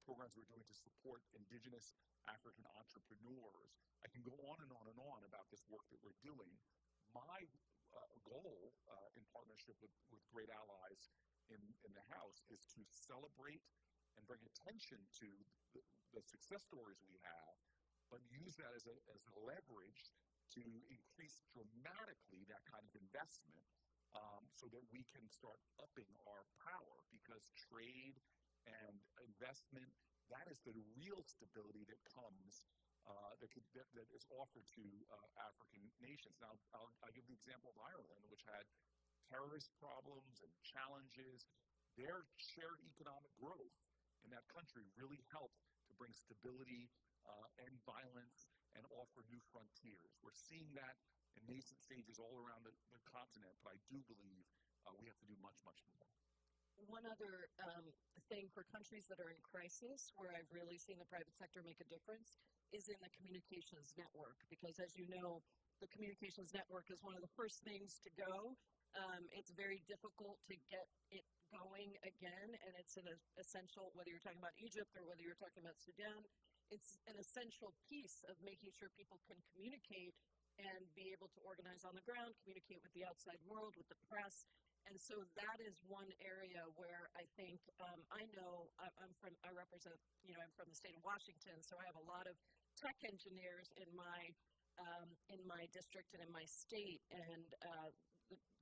programs we're doing to support indigenous African entrepreneurs. I can go on and on and on about this work that we're doing. My goal, in partnership with great allies in the House, is to celebrate and bring attention to the success stories we have, but use that as a leverage to increase dramatically that kind of investment, so that we can start upping our power, because trade and investment, that is the real stability that comes, that is offered to African nations. Now, I'll give the example of Ireland, which had terrorist problems and challenges. Their shared economic growth in that country really helped to bring stability and violence and offer new frontiers. We're seeing that in nascent stages all around the continent, but I do believe we have to do much, much more. One other thing for countries that are in crisis, where I've really seen the private sector make a difference, is in the communications network. Because as you know, the communications network is one of the first things to go. It's very difficult to get it going again, and it's an essential, whether you're talking about Egypt or whether you're talking about Sudan, it's an essential piece of making sure people can communicate and be able to organize on the ground, communicate with the outside world, with the press. And so that is one area where I think, I know I represent, I'm from the state of Washington, so I have a lot of tech engineers in my district and in my state. And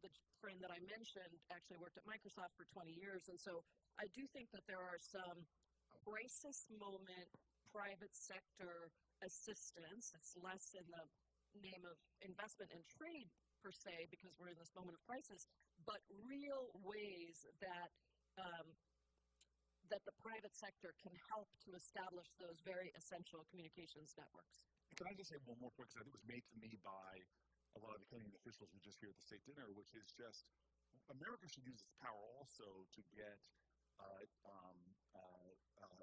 the friend that I mentioned actually worked at Microsoft for 20 years. And so I do think that there are some crisis moment private sector assistance. It's less in the name of investment and trade per se, because we're in this moment of crisis, but real ways that that the private sector can help to establish those very essential communications networks. Can I just say one more point, because I think it was made to me by a lot of the Kenyan officials who were just here at the state dinner, which is just America should use its power also to get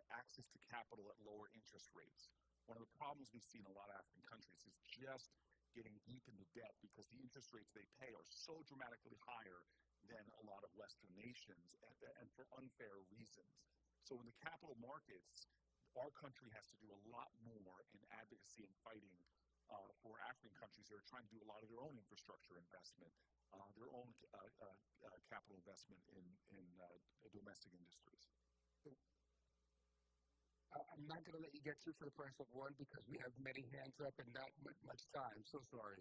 access to capital at lower interest rates. One of the problems we see in a lot of African countries is just getting deep into debt, because the interest rates they pay are so dramatically higher than a lot of Western nations, and for unfair reasons. So in the capital markets, our country has to do a lot more in advocacy and fighting for African countries that are trying to do a lot of their own infrastructure investment, their own capital investment in domestic industries. I'm not going to let you get through for the price of one, because we have many hands up and not much time. So sorry.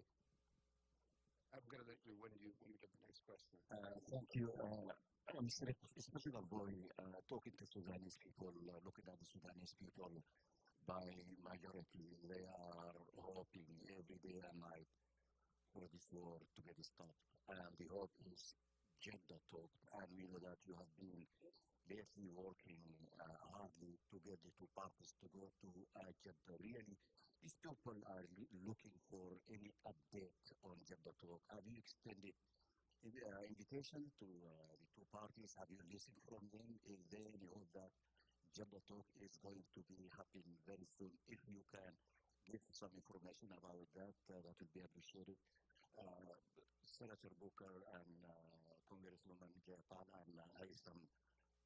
I'm going to let you when you get the next question. Thank you. Especially Envoy, talking to Sudanese people, looking at the Sudanese people, by majority, they are hoping every day and night for this war to get stopped. And the hope is gender talk. And we know that you have been lately working hardly to get the two parties to go to gender. Really, these people are looking for any update on gender talk. Have you extended invitation to the two parties? Have you listened from them? Is there any hope that gender talk is going to be happening very soon? If you can give some information about that, that would be appreciated. Senator Booker and Congresswoman Jayapal and Haitham,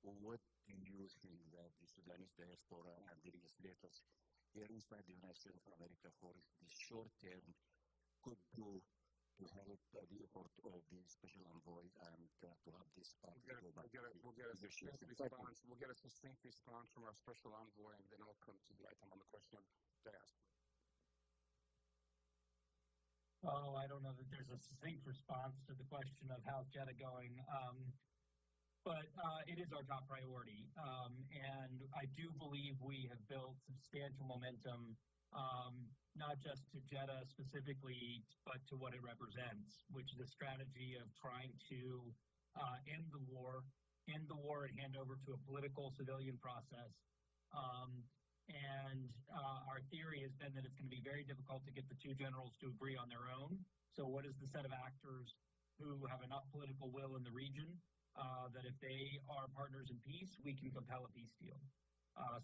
what do you think that the Sudanese diaspora and the legislators here inside the United States of America for the short term could do to help the effort of the special envoy and to have this We'll get a succinct response. We'll get a succinct response from our special envoy, and then I'll come to the item on the question of diaspora. Oh, I don't know that there's a succinct response to the question of how's Jeddah going, but it is our top priority. And I do believe we have built substantial momentum, not just to Jeddah specifically, but to what it represents, which is a strategy of trying to end the war and hand over to a political civilian process. And our theory has been that it's going to be very difficult to get the two generals to agree on their own. So what is the set of actors who have enough political will in the region that if they are partners in peace, we can compel a peace deal?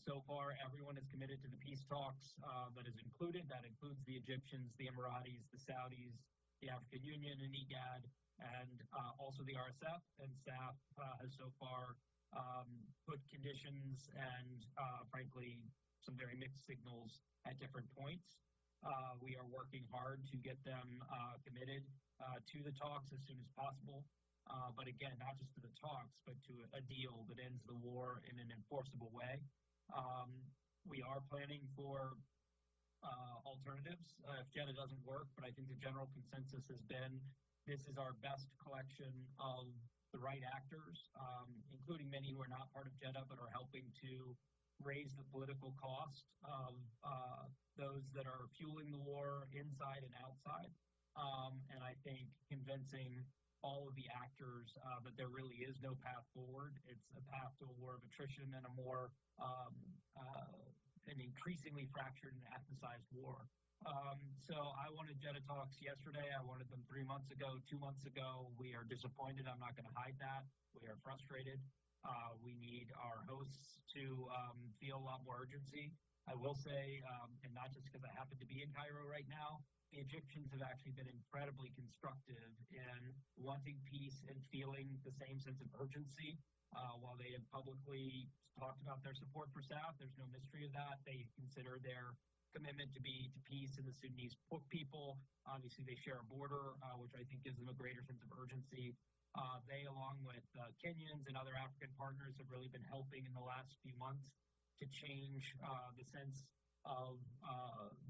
So far, everyone is committed to the peace talks that is included. That includes the Egyptians, the Emiratis, the Saudis, the African Union, and IGAD, and also the RSF. And SAF has so far put conditions and, frankly, some very mixed signals at different points. We are working hard to get them committed to the talks as soon as possible. But again, not just to the talks, but to a deal that ends the war in an enforceable way. We are planning for alternatives if Jeddah doesn't work, but I think the general consensus has been this is our best collection of the right actors, including many who are not part of Jeddah but are helping to raise the political cost of those that are fueling the war inside and outside. And I think convincing all of the actors that there really is no path forward. It's a path to a war of attrition and a more an increasingly fractured and ethnicized war. So I wanted Jeddah talks yesterday. I wanted them 3 months ago, 2 months ago. We are disappointed. I'm not going to hide that. We are frustrated. We need our hosts to feel a lot more urgency. I will say, and not just because I happen to be in Cairo right now, the Egyptians have actually been incredibly constructive in wanting peace and feeling the same sense of urgency. While they have publicly talked about their support for SAF, there's no mystery of that. They consider their commitment to be to peace and the Sudanese people. Obviously, they share a border, which I think gives them a greater sense of urgency. They, along with Kenyans and other African partners, have really been helping in the last few months to change the sense of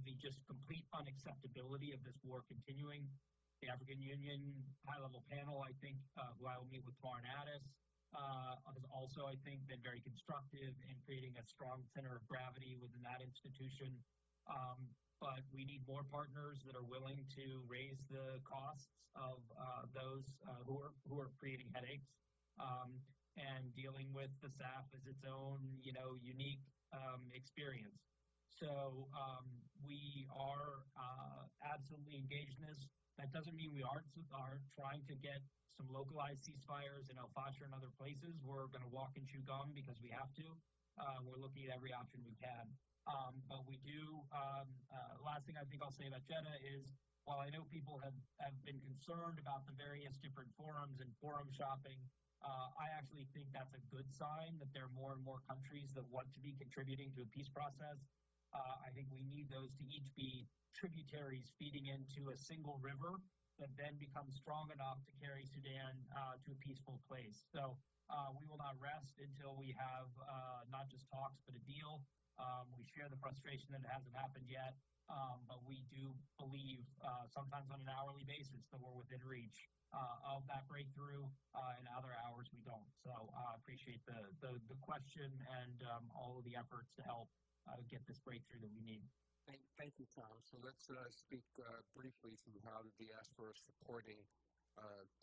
the just complete unacceptability of this war continuing. The African Union high-level panel, I think, who I will meet with tomorrow in Addis, has also, I think, been very constructive in creating a strong center of gravity within that institution. But we need more partners that are willing to raise the costs of those who are creating headaches and dealing with the SAF as its own, unique experience. So we are absolutely engaged in this. That doesn't mean we aren't trying to get some localized ceasefires in El Fasher and other places. We're going to walk and chew gum because we have to. We're looking at every option we can. But we do, last thing I think I'll say about Jeddah is, while I know people have been concerned about the various different forums and forum shopping, I actually think that's a good sign that there are more and more countries that want to be contributing to a peace process. I think we need those to each be tributaries feeding into a single river that then becomes strong enough to carry Sudan to a peaceful place. So we will not rest until we have not just talks, but a deal. We share the frustration that it hasn't happened yet, but we do believe sometimes on an hourly basis that we're within reach of that breakthrough, and other hours we don't. So I appreciate the question and all of the efforts to help get this breakthrough that we need. Thank you, Tom. So let's speak briefly to how the diaspora is supporting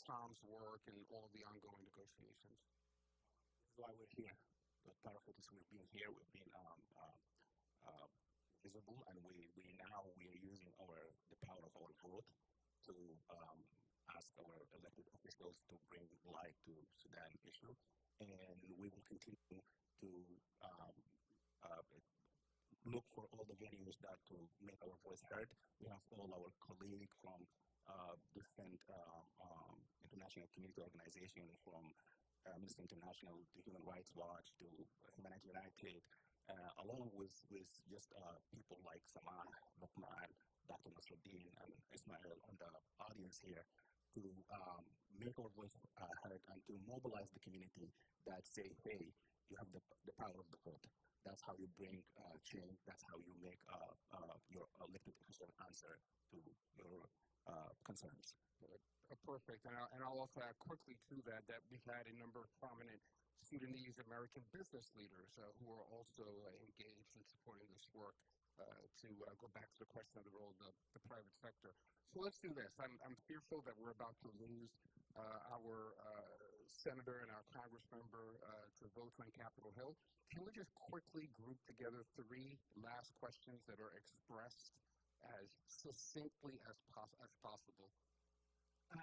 Tom's work and all the ongoing negotiations. This is why we're here. The powerful is we've been here. We've been visible, and we are using the power of our vote to ask our elected officials to bring light to Sudan issue, and we will continue to look for all the venues that to make our voice heard. We have all our colleagues from different international community organizations, from Amnesty International to Human Rights Watch to Humanitarian, along with just people like Saman, Lokman, Dr. Nasruddin, and Ismail on the audience here, to make our voice heard and to mobilize the community that say, hey, you have the power of the vote. That's how you bring change. That's how you make your elected official answer to your concerns. Perfect. And I'll also add quickly to that we've had a number of prominent Sudanese American business leaders who are also engaged in supporting this work to go back to the question of the role of the private sector. So let's do this. I'm fearful that we're about to lose our senator and our Congress member to vote on Capitol Hill. Can we just quickly group together 3 last questions that are expressed as succinctly as possible?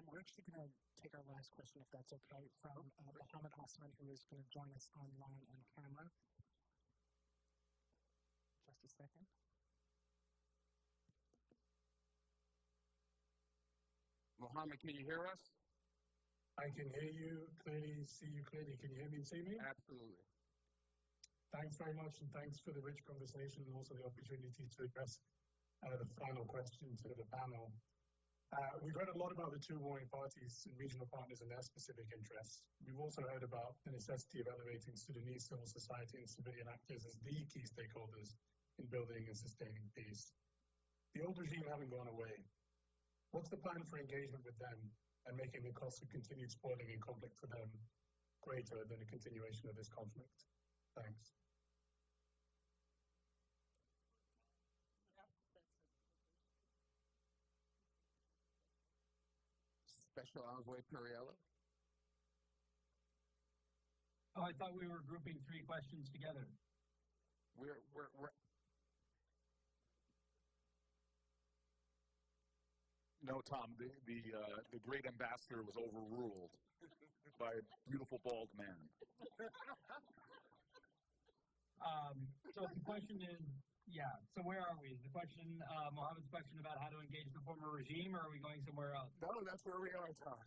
We're actually going to take our last question, if that's okay, from Mohammed Hassan, who is going to join us online on camera. Just a second. Mohammed, can you hear us? I can hear you clearly, see you clearly. Can you hear me and see me? Absolutely. Thanks very much, and thanks for the rich conversation and also the opportunity to address the final question to the panel. We've heard a lot about the 2 warring parties and regional partners and their specific interests. We've also heard about the necessity of elevating Sudanese civil society and civilian actors as the key stakeholders in building and sustaining peace. The old regime haven't gone away. What's the plan for engagement with them and making the cost of continued spoiling and conflict for them greater than a continuation of this conflict? Thanks. Special Envoy Perriello. Oh, I thought we were grouping 3 questions together. We're No, Tom, the great ambassador was overruled by a beautiful bald man. So the question is, so where are we? The question, Mohammed's question about how to engage the former regime, or are we going somewhere else? No, that's where we are, Tom.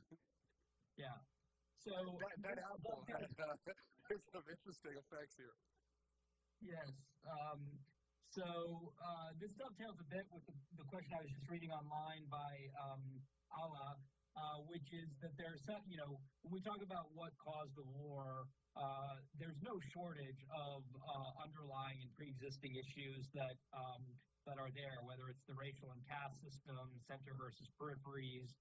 Yeah. So that apple has some interesting effects here. Yes. So this dovetails a bit with the question I was just reading online by Allah, which is that there's, when we talk about what caused the war, there's no shortage of underlying and pre-existing issues that are there, whether it's the racial and caste system, center versus peripheries,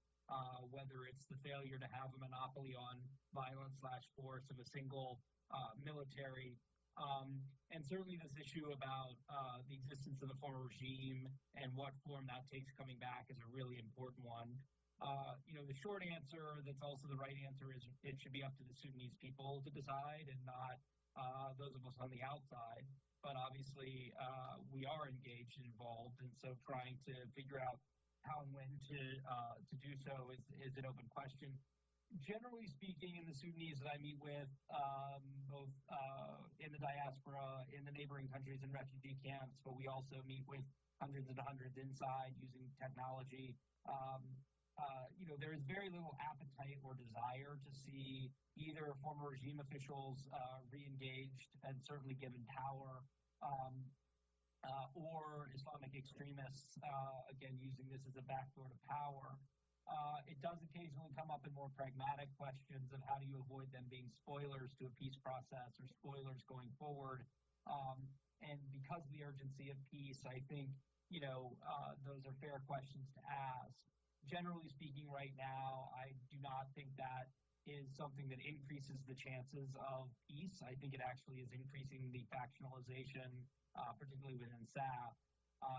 whether it's the failure to have a monopoly on violence/force of a single military. And certainly this issue about the existence of the former regime and what form that takes coming back is a really important one. The short answer that's also the right answer is it should be up to the Sudanese people to decide and not those of us on the outside. But obviously we are engaged and involved, and so trying to figure out how and when to do so is an open question. Generally speaking, in the Sudanese that I meet with, both in the diaspora, in the neighboring countries and refugee camps, but we also meet with hundreds and hundreds inside using technology. There is very little appetite or desire to see either former regime officials re-engaged and certainly given power, or Islamic extremists, again, using this as a backdoor to power. It does occasionally come up in more pragmatic questions of how do you avoid them being spoilers to a peace process or spoilers going forward. And because of the urgency of peace, I think, those are fair questions to ask. Generally speaking, right now, I do not think that is something that increases the chances of peace. I think it actually is increasing the factionalization, particularly within SAF.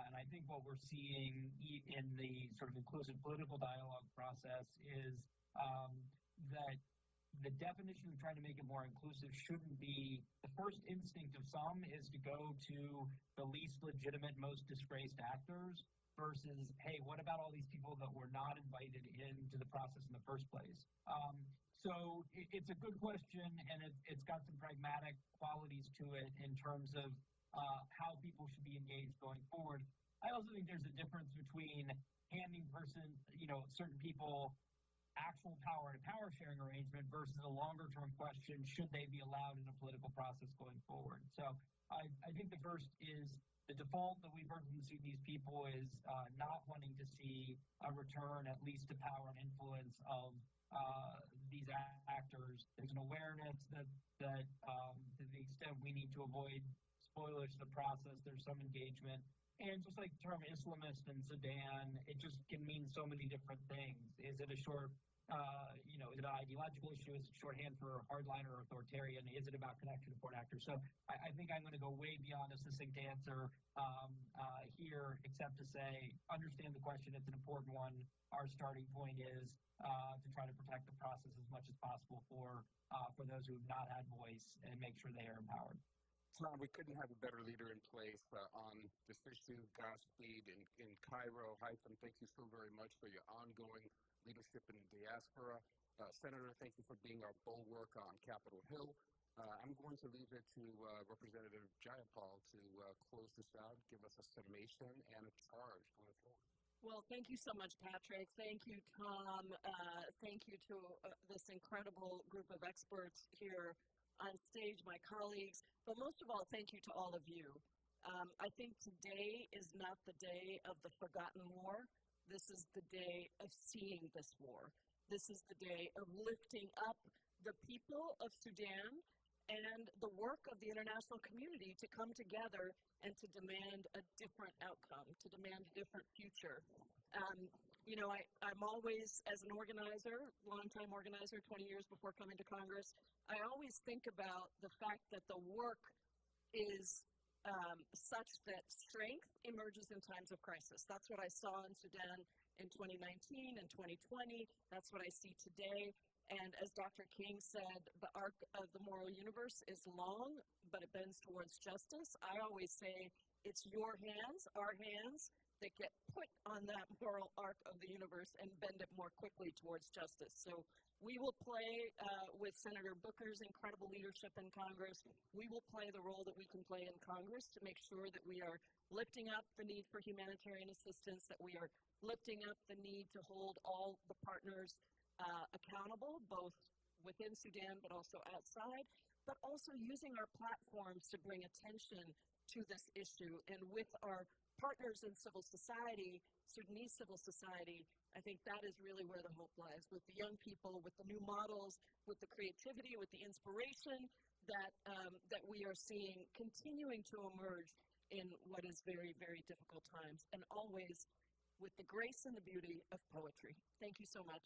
And I think what we're seeing in the sort of inclusive political dialogue process is that the definition of trying to make it more inclusive shouldn't be, the first instinct of some is to go to the least legitimate, most disgraced actors versus, hey, what about all these people that were not invited into the process in the first place? So it's a good question, and it's got some pragmatic qualities to it in terms of how people should be engaged going forward. I also think there's a difference between handing certain people actual power and power sharing arrangement versus a longer term question, should they be allowed in a political process going forward? So I think the first is the default that we've heard from the Sudanese people is not wanting to see a return at least to power and influence of these actors. There's an awareness that to the extent we need to avoid spoilage to the process, there's some engagement. And just like the term Islamist in Sudan, it just can mean so many different things. Is it a short, is it an ideological issue? Is it shorthand for hardliner or authoritarian? Is it about connection to foreign actors? So I think I'm going to go way beyond a succinct answer here, except to say, understand the question. It's an important one. Our starting point is to try to protect the process as much as possible for those who have not had voice and make sure they are empowered. Tom, we couldn't have a better leader in place on this issue. Gaspard in Cairo. Haitham, thank you so very much for your ongoing leadership in the diaspora. Senator, thank you for being our bulwark on Capitol Hill. I'm going to leave it to Representative Jayapal to close this out, give us a summation and a charge going forward. Well, thank you so much, Patrick. Thank you, Tom. Thank you to this incredible group of experts here on stage, my colleagues, but most of all, thank you to all of you. I think today is not the day of the forgotten war. This is the day of seeing this war. This is the day of lifting up the people of Sudan and the work of the international community to come together and to demand a different outcome, to demand a different future. I'm always, as an organizer, longtime organizer, 20 years before coming to Congress, I always think about the fact that the work is such that strength emerges in times of crisis. That's what I saw in Sudan in 2019 and 2020. That's what I see today. And as Dr. King said, the arc of the moral universe is long, but it bends towards justice. I always say it's your hands, our hands, that get put on that moral arc of the universe and bend it more quickly towards justice. So we will play with Senator Booker's incredible leadership in Congress. We will play the role that we can play in Congress to make sure that we are lifting up the need for humanitarian assistance, that we are lifting up the need to hold all the partners accountable, both within Sudan but also outside, but also using our platforms to bring attention to this issue. And with our partners in civil society, Sudanese civil society, I think that is really where the hope lies, with the young people, with the new models, with the creativity, with the inspiration that we are seeing continuing to emerge in what is very, very difficult times, and always with the grace and the beauty of poetry. Thank you so much.